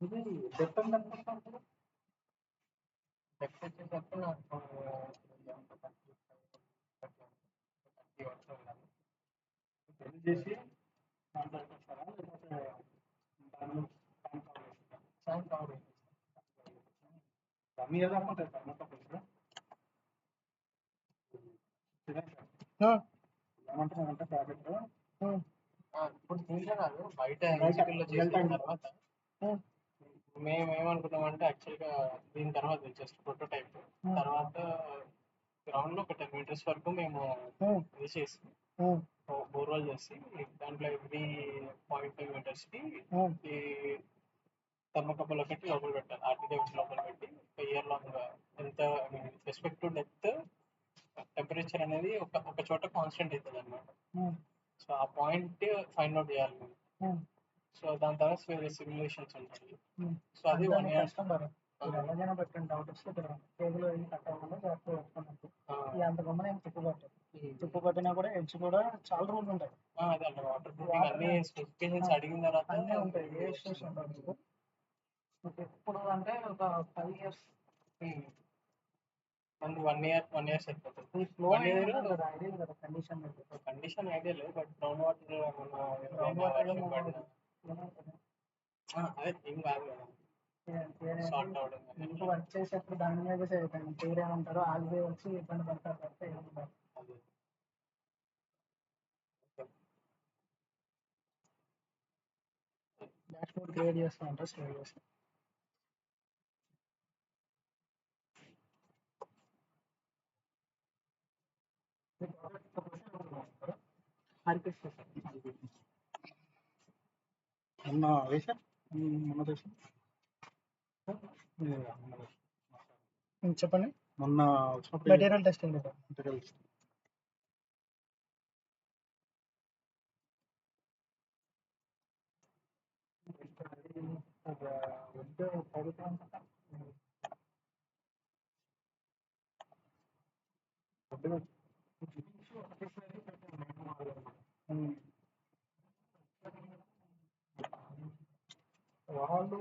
ఇది డెప్త్ ఎంత అనుకుంటున్నాను? డెప్త్ వచ్చేసరికి నాకు 30 వరకు ఉండాలి. పెళ్లి చేసి దాంట్లో పెట్టేస్తారా? లేకపోతే దాన్ని ఫ్యాన్ కవర్ రమ్మీ ఏదో అనుకుంటారు సార్ మొత్తం కొంచెం ఏమంటున్నారంటే ప్రాజెక్ట్ ఇప్పుడు దీంట్లో కాదు బయట ఎన్సిటీలో చేసిన తర్వాత మేము ఏమనుకున్నామంటే యాక్చువల్గా దీని తర్వాత జస్ట్ ప్రోటోటైప్ తర్వాత గ్రౌండ్ లో ఒక 10 meters వరకు మేము ఇది చేసి బోర్వెల్ చేసి దాంట్లో ఎవ్రీ 0.5 meters కి ఈ థర్మోకపుల్ ఒకటి లోపల పెట్టాలి ఆర్టీడీ లోపల పెట్టి ఇయర్ లాంగ్ ఎంత రెస్పెక్ట్ టు డెప్త్ టెంపరేచర్ అనేది ఒక చోట కాన్స్టెంట్ అవుతుంది అనమాట. సో ఆ పాయింట్ ఫైండ్ అవుట్ చేయాలి మేము. సో దాని తర్వాత వేరే సిమ్యులేషన్స్ ఉంటాయి. సో అది 1 year ఎలాగైనా పెట్టండి డౌట్ వస్తే టేబుల్ కట్ అవ్వకుండా జాగ్రత్తగా పెట్టుకున్నట్టు అంత గమ్మ నేను తుప్పు పట్టినా కూడా ఎడ్జ్ కూడా చాలా రోజులు ఉంటాయి. అదే అంటే వాటర్ ప్రూఫింగ్ అన్ని స్పెసిఫికేషన్స్ అడిగిన తర్వాత అన్నీ ఉంటాయి. ఏ ఇష్యూస్ ఉండవు. ఇప్పుడు అంటే ఒక 5 years మనకి 1 year సరిపోతుంది. Condition ideal but ground water అదే ఏం కాదు కదా సాల్ట్ అవడం ఇంకో వర్క్ చేసేప్పుడు దాని మీద పేరేమంటారు ఆల్వే వచ్చి ఇబ్బంది పడతారు తప్ప ఏముంటారు. డాష్ బోర్డ్ క్రియేట్ చేస్తూ ఉంటారు స్టోర్ చేస్తాం. మొన్న వేసా మొన్న చూసాం చెప్పండి. మొన్న మెటీరియల్ టెస్టింగ్ వాళ్ళు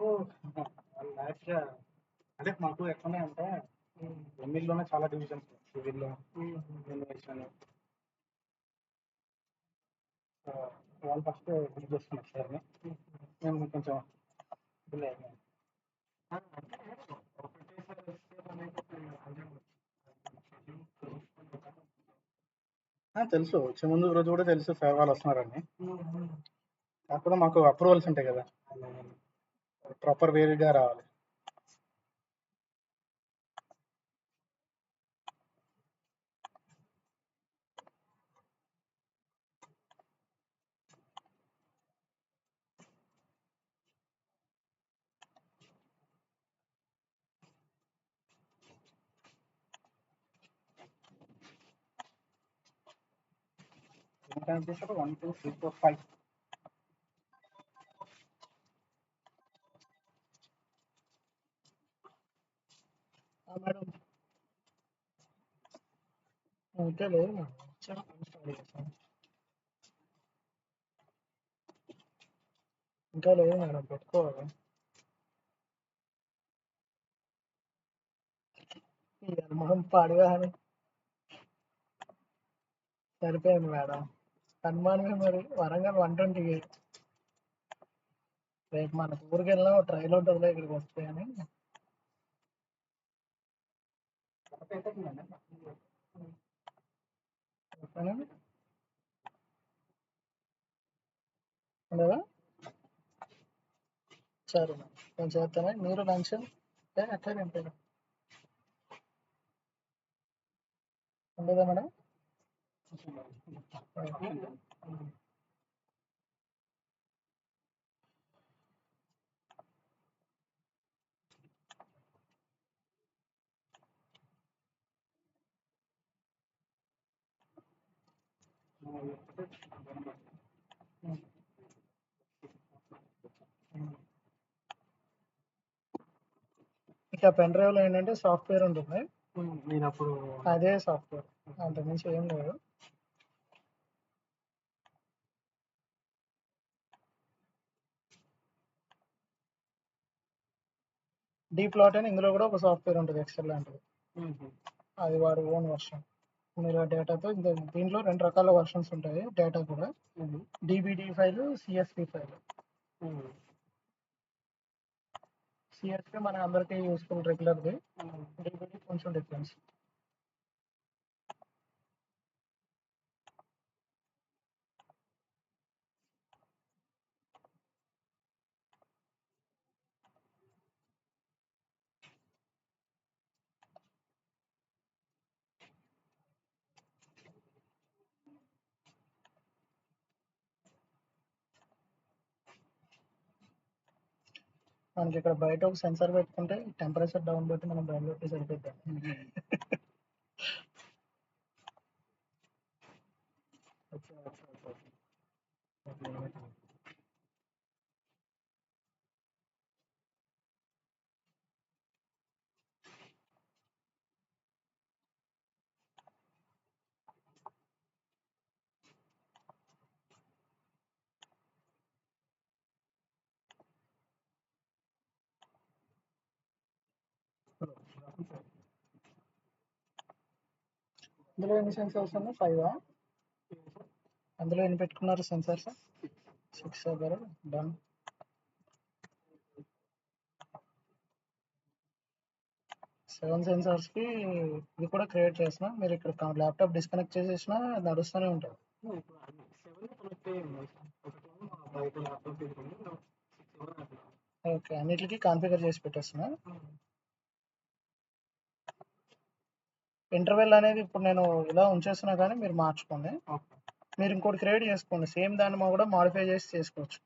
అంటే మాకు ఎట్లున్నాయి అంటే ఎంఈలోనే చాలా డివిజన్స్ సివిల్లో ఇన్వెస్టిగేషన్ వాళ్ళు ఫస్ట్ బుక్ చేస్తున్నారు సార్ మేము కొంచెం డిలే అయినాం. తెలుసు వచ్చే ముందు రోజు కూడా తెలుసు సార్ వాళ్ళు వస్తున్నారని. కాకపోతే మాకు అప్రూవల్స్ ఉంటాయి కదా ప్రాపర్ వేగా రావాలి. చేశారు 1 2 3 4 5 మేడం ఇంకా లేదు ఇంకా లేదు మేడం పెట్టుకోవాలి. మొహం పాడుగా అని సరిపోయింది మేడం. హనుమాన్ మరి వరంగల్ 120 రేపు మన ఊరికి వెళ్ళినా ట్రైల్ ఉంటుందిలే ఇక్కడికి వస్తే అని ఉండదా. సరే మేడం నేను చేస్తాను. మీరు లంచ్ అట్లా తింటాను ఉండదా మేడం. ఇక పెన్ డ్రైవ్లో ఏంటంటే సాఫ్ట్వేర్ ఉంటుంది, నేను అప్పుడు అదే సాఫ్ట్వేర్, అంతకుమించి ఏం లేదు. డీప్లాట్ అని ఇందులో కూడా ఒక సాఫ్ట్వేర్ ఉంటుంది, ఎక్సెల్ లాంటిది, అది వాడి ఓన్ వర్షన్. మీరు డేటాతో దీంట్లో 2 రకాల వర్షన్స్ ఉంటాయి డేటా కూడా, DBD file, CSV file. CSV మన అందరికీ యూస్ఫుల్ రెగ్యులర్ది, డిబిడి కొంచెం డిఫరెన్స్. మనకి ఇక్కడ బయట ఒక సెన్సార్ పెట్టుకుంటే టెంపరేచర్ డౌన్ బట్టి మనం బయట పెట్టి సరిపోద్దాం. అందులో ఎన్ని సెన్సార్స్ ఉన్నాయి? 5. అందులో ఎన్ని పెట్టుకున్నారు సెన్సార్స్? 6 దగ్గర డన్. 7 సెన్సార్స్కి ఇది కూడా క్రియేట్ చేసిన, మీరు ఇక్కడ ల్యాప్టాప్ డిస్కనెక్ట్ చేసేసినా నడుస్తూనే ఉంటుంది. ఓకే, అన్నిటికీ కాన్ఫిగర్ చేసి పెట్టేస్తున్నా. ఇంటర్వెల్ అనేది ఇప్పుడు నేను ఇలా ఉంచేస్తున్నా కానీ మీరు మార్చుకోండి. మీరు ఇంకోటి క్రియేట్ చేసుకోండి, సేమ్ దాన్ని కూడా మాడిఫై చేసి చేసుకోవచ్చు.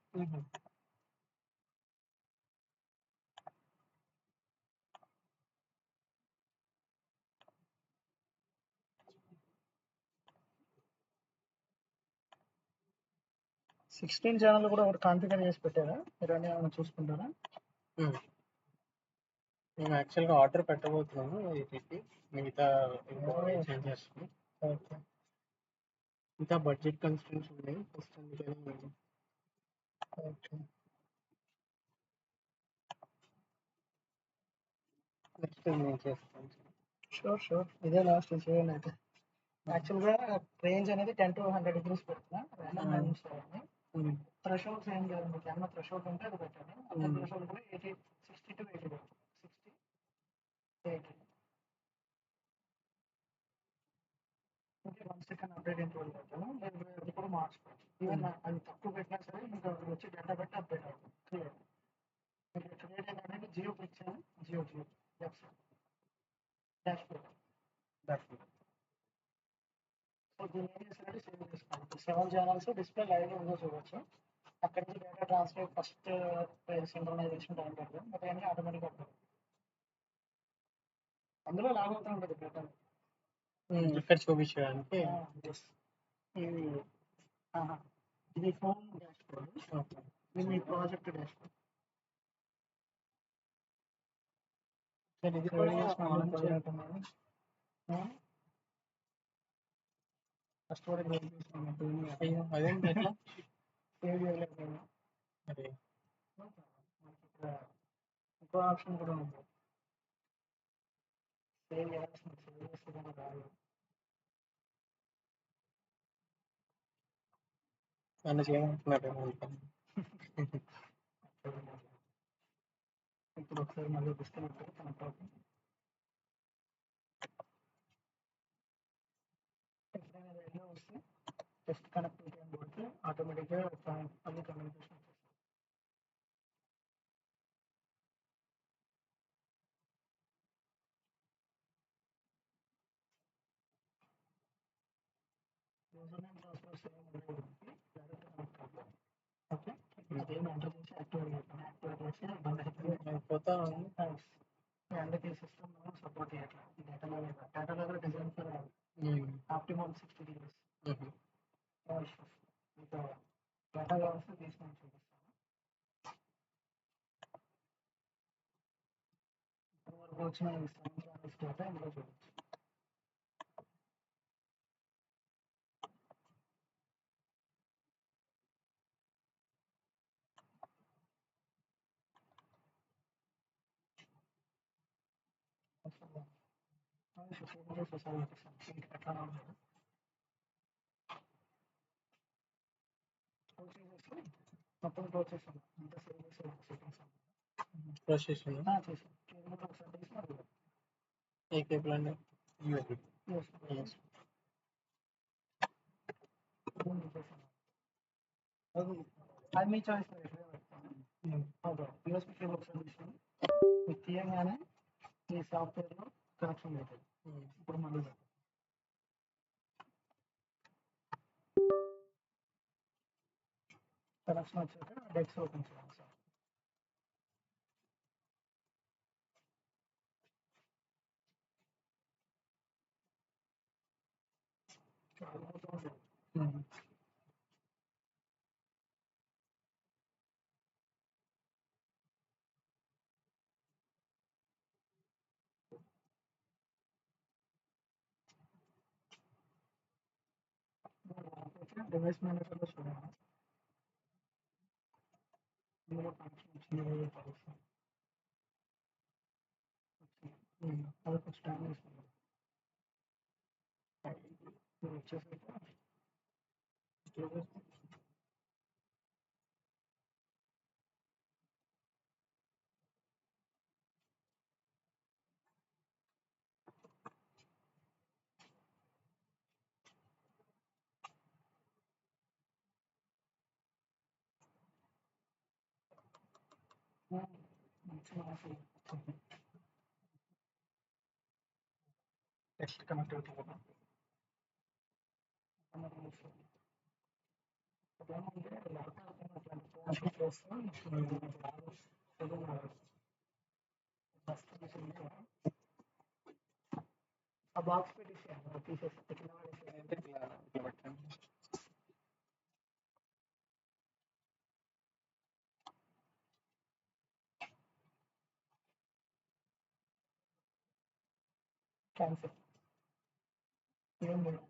సిక్స్టీన్ ఛానల్ కూడా ఒకటి కాన్ఫిగర్ చేసి పెట్టారా మీరు? అని ఏమైనా చూసుకుంటారా? మేము యాక్చువల్గా ఆర్డర్ పెట్టబోతున్నాము వీటికి, మిగతా చేంజెస్. ఓకే, ఇంకా బడ్జెట్ కన్స్ట్రెంట్స్ ఉన్నాయి ఫస్ట్, అందుకని ఓకే. నెక్స్ట్ నేను చేస్తాను. షూర్, ఇదే లాస్ట్ చేయండి అయితే. యాక్చువల్గా రేంజ్ అనేది 10 to 100 degrees పెడుతున్నా, ర్యాండమ్ వాల్యూస్ అవ్వండి. థ్రెషోల్డ్స్ ఏం లేదు, మీకు ఏమన్నా థ్రెషోల్డ్ ఉంటే అది పెట్టండి. అదే థ్రెషోల్డ్ కూడా 60 to 80 పెడుతుంది. 60, 80. ఓకే, 1 సెకండ్ అప్డేట్ ఇంటర్వల్ పెట్టాను, నేను అది కూడా మార్చుకోవచ్చు. ఈవెన్ అది తక్కువ పెట్టినా సరే మీకు అక్కడ వచ్చి డేటా పెట్టి అప్డేట్ అవుతుంది. క్లియర్. మీకు క్రియేట్ అనేది జియో క్లిక్ చేయాలి, జియో డాష్ బోర్డ్. సో దీన్ని ఏం చేస్తారంటే సేవ్ చేసుకోవాలి. 7 ఛానల్స్ డిస్ప్లే లైవ్ ఉందో చూడవచ్చు. అక్కడ నుంచి data transfer first synchronisation time పడుతుంది, బట్ అన్నీ ఆటోమేటిక్గా ఉంటుంది. అందులో లాగ్ అవుతూ ఉంటుంది డేటా. ఇక్కడ చూపించడానికి ఇది ఫోన్ డాష్ బోర్డ్, ఇది మీ ప్రాజెక్ట్ డాష్ బోర్డ్. ఇది ఫస్ట్ కూడా అదేంటి ఎట్లా సేవ్ చేయలేదు. అదే ఇంకో ఆప్షన్ కూడా ఉంది, సేవ్ చేయాల్సింది, సేవ్ చేస్తే కనుక రాదు. నన్ను చేయమంటున్నారు. ఇప్పుడు ఒకసారి మళ్ళీ డిస్కనెక్ట్ కనెక్ట్ అవుతుంది. ఎప్పుడైనా రైల్లో వస్తే టెస్ట్ కనెక్టివిటీ అని కొడితే ఆటోమేటిక్గా మళ్ళీ కమ్యూనికేషన్ వచ్చేస్తుంది. యూజర్ నేమ్ పాస్వర్డ్ సేమ్ ఉండేది, డైరెక్ట్ కనెక్ట్ అవుతుంది. ఓకే, అదేం ఎంటర్ చేసి యాక్టివేట్ అయిపోయింది, యాక్టివేట్ చేసి బంద్ అయిపోయింది. పోతా అందుకే సిస్టమ్ సపోర్ట్ చేయట్లేదు. డేటాలో design for optimum 60 degrees. Data వ్యవస్థ తీసుకొని చూపిస్తాను. ఇప్పటివరకు వచ్చిన ఈ సెవెన్ డేటా ఇందులో చూపించాను. మొత్తం ప్రాసెస్ అంతా ప్రాసెస్ చేసాను. ఏకే ప్లాన్ అది మీ చాయిస్. యూఎస్పీ కేబుల్ సొల్యూషన్ మీకు తీయగానే ఈ సాఫ్ట్వేర్లో కనెక్షన్ అవుతుంది. ఇప్పుడు మళ్ళీ కనెక్షన్ వచ్చాక డెక్స్ ఓపెన్ చేయాలి సార్. డివైస్ మేనేజర్లో చూడండి. ఇందులో కనెక్షన్ వచ్చింది అది కొంచెం టైం తీసుకుంది. మీరు వచ్చేసి టెక్స్ట్ కనెక్టివిటీ కదా. ఆ బాక్స్ పెట్టేసి తీసేసి పెట్టిన క్యాన్సిల్ ఏం లేదు.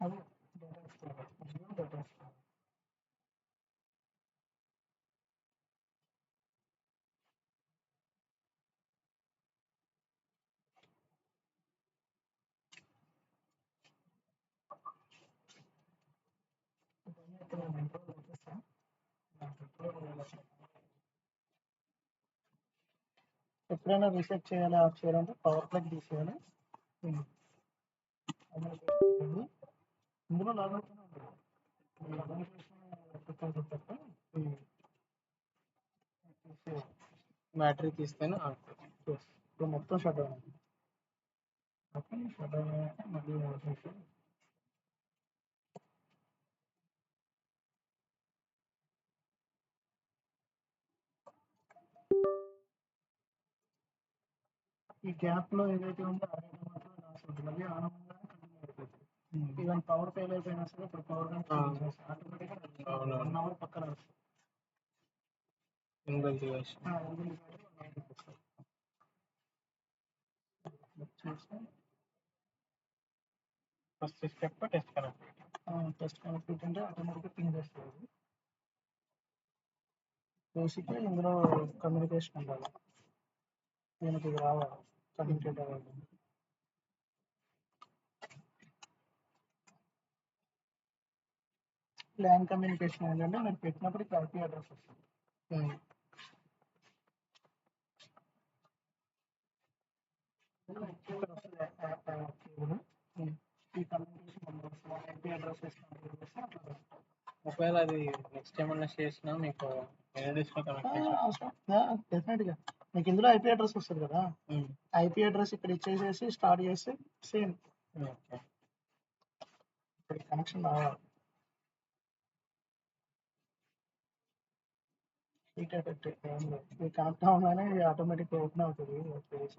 అది data explorer, geo data explorer. ఎప్పుడైనా రీసెట్ చేయాలి, ఆఫ్ చేయాలంటే పవర్ ప్లగ్ తీసేయాలి. ఇందులో లాగౌట్ ఉంటుంది. బ్యాటరీ తీస్తేనే ఇప్పుడు మొత్తం షట్ డౌన్ అయింది. షట్ డౌన్ అయ్యాక మళ్ళీ ఆన్ చేసి ఈ గ్యాప్ లో ఏదైతే ఉందో ఆ డేటా మాత్రం లాస్ అవుతుంది. మళ్ళీ ఆన్ అవ్వగానే కంటిన్యూ అయిపోతుంది. ఈవెన్ పవర్ ఫెయిల్ అయిపోయినా సరే ఇప్పుడు పవర్ బ్యాంక్ ఆటోమేటిక్గా 1 అవర్ పక్కన వస్తుంది. First step test connectivity. Test connectivity అంటే ఆటోమేటిక్గా పింగ్ చేస్తుంది. బేసిక్గా ఇందులో కమ్యూనికేషన్ ఉండాలి. దీనికి ఇది రావాలి, కమ్యూనికేట్ అవ్వాలి. ల్యాన్ కమ్యూనికేషన్ ఏంటంటే మీరు పెట్టినప్పుడు ఇక్కడ ఐపీ అడ్రస్ వస్తుంది. ఈ కమ్యూనికేషన్ ఐపీ అడ్రస్ ఒకవేళ అది నెక్స్ట్ ఏమన్నా చేసినా మీకు డెఫినెట్గా మీకు ఇందులో ఐపీ అడ్రస్ వస్తుంది కదా. ఐపీ అడ్రస్ ఇక్కడ ఇచ్చేసేసి స్టార్ట్ చేసి సేమ్ ఇక్కడ కనెక్షన్ రావాలి. హీట్ ఎఫెక్ట్ ఏం లేదు. ఇది కనెక్ట్ అవ్వగానే ఇది ఆటోమేటిక్గా ఓపెన్ అవుతుంది పేజ్.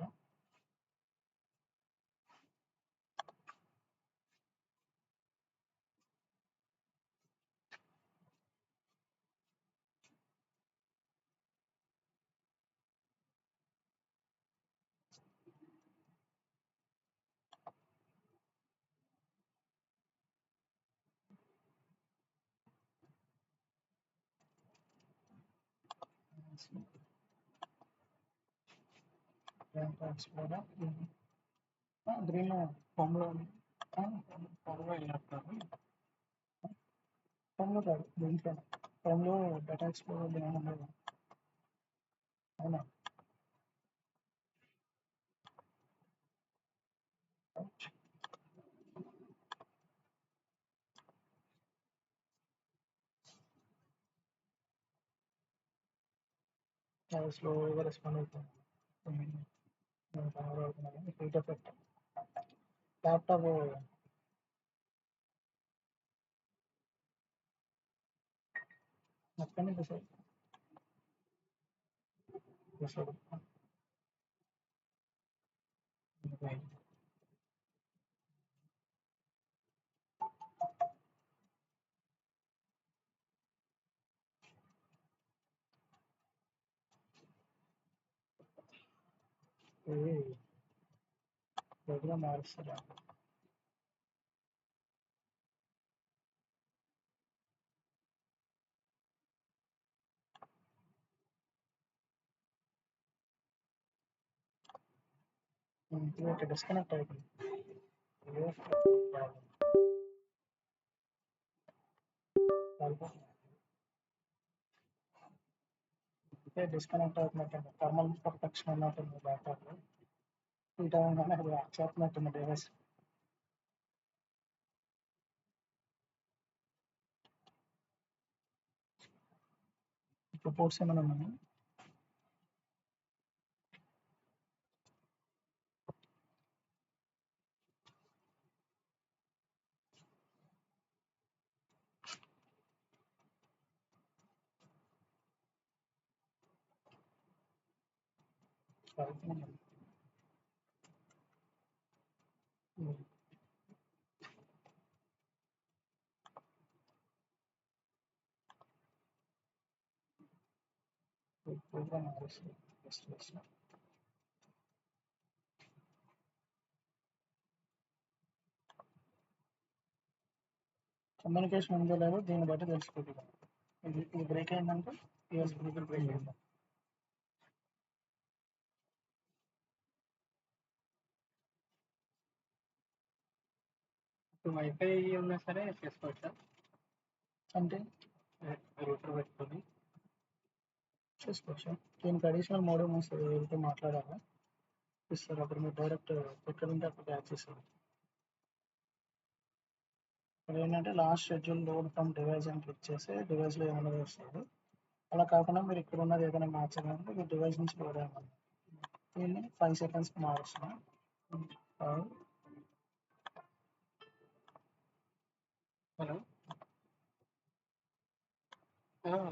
గ్రీన్ హోమ్లో ఫోన్లో వెళ్ళినట్టున్నారు. హోమ్లో కాదు దీంట్లో హోమ్లో డేటా ఎక్స్ప్లోరర్ ఏమి ఉండదు. అవునా స్లోగా రెస్పాండ్ అవుతుంది. హీట్ ఎఫెక్ట్ ల్యాప్టాప్ మొత్తాన్ని డిసైడ్ ఇది రెగ్యులర్ మారుస్తారు. డిస్కనెక్ట్ అయిపోయింది. డిస్కనెక్ట్ అవుతున్నట్టుంది. థర్మల్ ప్రొటెక్షన్ ఉన్నట్టుంది ల్యాప్టాప్. హీట్ అవ్వగానే అది చేస్తున్నట్టుంది డివైస్. ఇప్పుడు పోర్ట్స్ ఏమైనా ఉన్నాయి. కమ్యూనికేషన్ ఉందో లేదో దీన్ని బట్టి తెలిసిపోతుంది. ఇది బ్రేక్ అయిందంటే యూఎస్బీ బ్రేక్ అయింది. ఇప్పుడు వైఫై ఉన్నా సరే చేసుకోవచ్చా? అంటే రూటర్ పెట్టుకొని చేసుకోవచ్చు. దీనికి అడిషనల్ మోడల్ వస్తుంది. ఎవరితో మాట్లాడాలా ఇస్తారు. అప్పుడు మీరు డైరెక్ట్ ఎక్కడ ఉంటే అక్కడికి యాక్సెస్ అవ్వాలి. ఇప్పుడు ఏంటంటే last schedule load from device అని క్లిక్ చేస్తే డివైస్లో ఏమైనా వస్తుంది. అలా కాకుండా మీరు ఇక్కడ ఉన్నది ఏదైనా మార్చాలంటే మీరు డివైస్ నుంచి లోడ్ అవ్వాలి. దీన్ని 5 సెకండ్స్కి మారుస్తున్నాం. హలో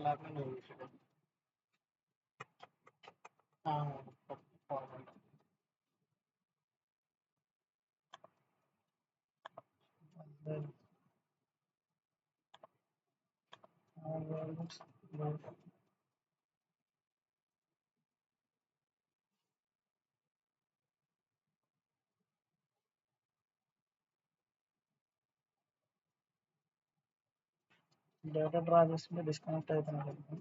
లాక్డౌన్ డేటా డ్రా చేస్తుంటే డిస్కనెక్ట్ అవుతున్నది.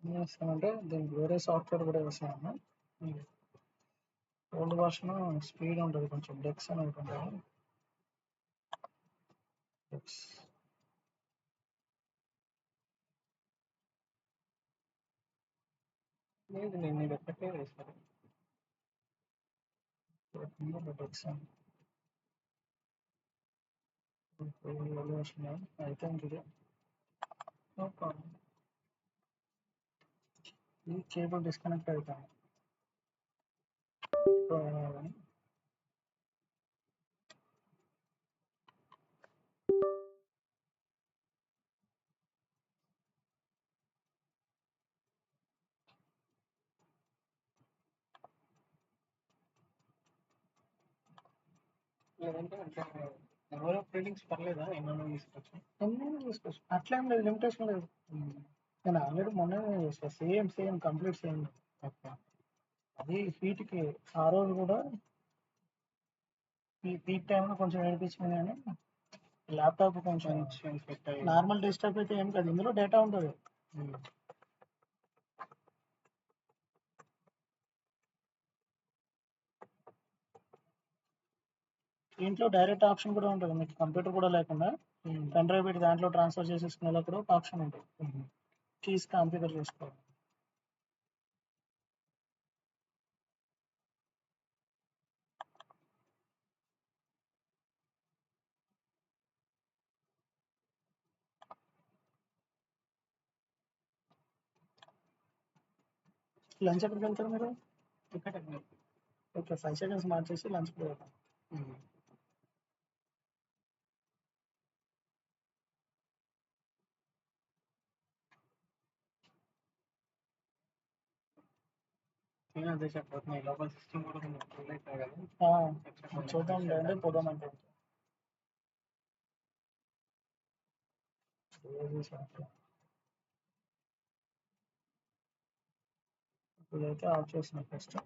ఏం చేస్తానంటే దీనికి వేరే సాఫ్ట్వేర్ కూడా వేసాను. ఓల్డ్ వర్షన్ స్పీడ్ ఉంటుంది కొంచెం, డెక్స్ అని ఒకటి ఉంటుంది. డెక్స్ లేదు నేను ఇది ఒక్కటే వేసాను. డెక్స్ అని ఓల్డ్ వర్షన్ అయితే ఇది నో ప్రాబ్లం. ఈ కేబుల్ డిస్కనెక్ట్ అవుతాను. లేదంటే అంటే నెంబర్ ఆఫ్ రీడింగ్స్ పర్లేదా? ఎన్నో తీసుకోవచ్చు. ఎన్ని తీసుకోవచ్చు, అట్లా ఏం లేదు, లిమిటేషన్ లేదు. నేను ఆల్రెడీ మొన్న చేస్తాను, సేమ్ కంప్లీట్ సేమ్. ఓకే. అది హీట్కి ఆ రోజు కూడా ఈ పీక్ టైంలో కొంచెం ఏడిపించింది, కానీ ల్యాప్టాప్ కొంచెం సెట్ అయ్యి నార్మల్ డెస్క్టాప్ అయితే ఏం కాదు, ఇందులో డేటా ఉంటుంది. దీంట్లో డైరెక్ట్ ఆప్షన్ కూడా ఉంటుంది, మీకు కంప్యూటర్ కూడా లేకుండా పెన్ డ్రైవ్ పెట్టి దాంట్లో ట్రాన్స్ఫర్ చేసేసుకునే కూడా ఒక ఆప్షన్ ఉంటుంది. కీస్ కాన్ఫిగర్ చేసుకోవాలి. లంచ్ ఎక్కడికి వెళ్తారు మీరు? ఇక్కడ ఓకే, 5 seconds మార్చేసి లంచ్కి వెళ్తాం. నేను అదే చెప్పబోతున్నా, ఈ లోపల సిస్టమ్ కూడా కొంచెం కూల్ అవుతుంది కదా. చూద్దాం లేదంటే పోదాం అంటే. ఇదైతే ఆఫ్ చేసిన ఫస్ట్.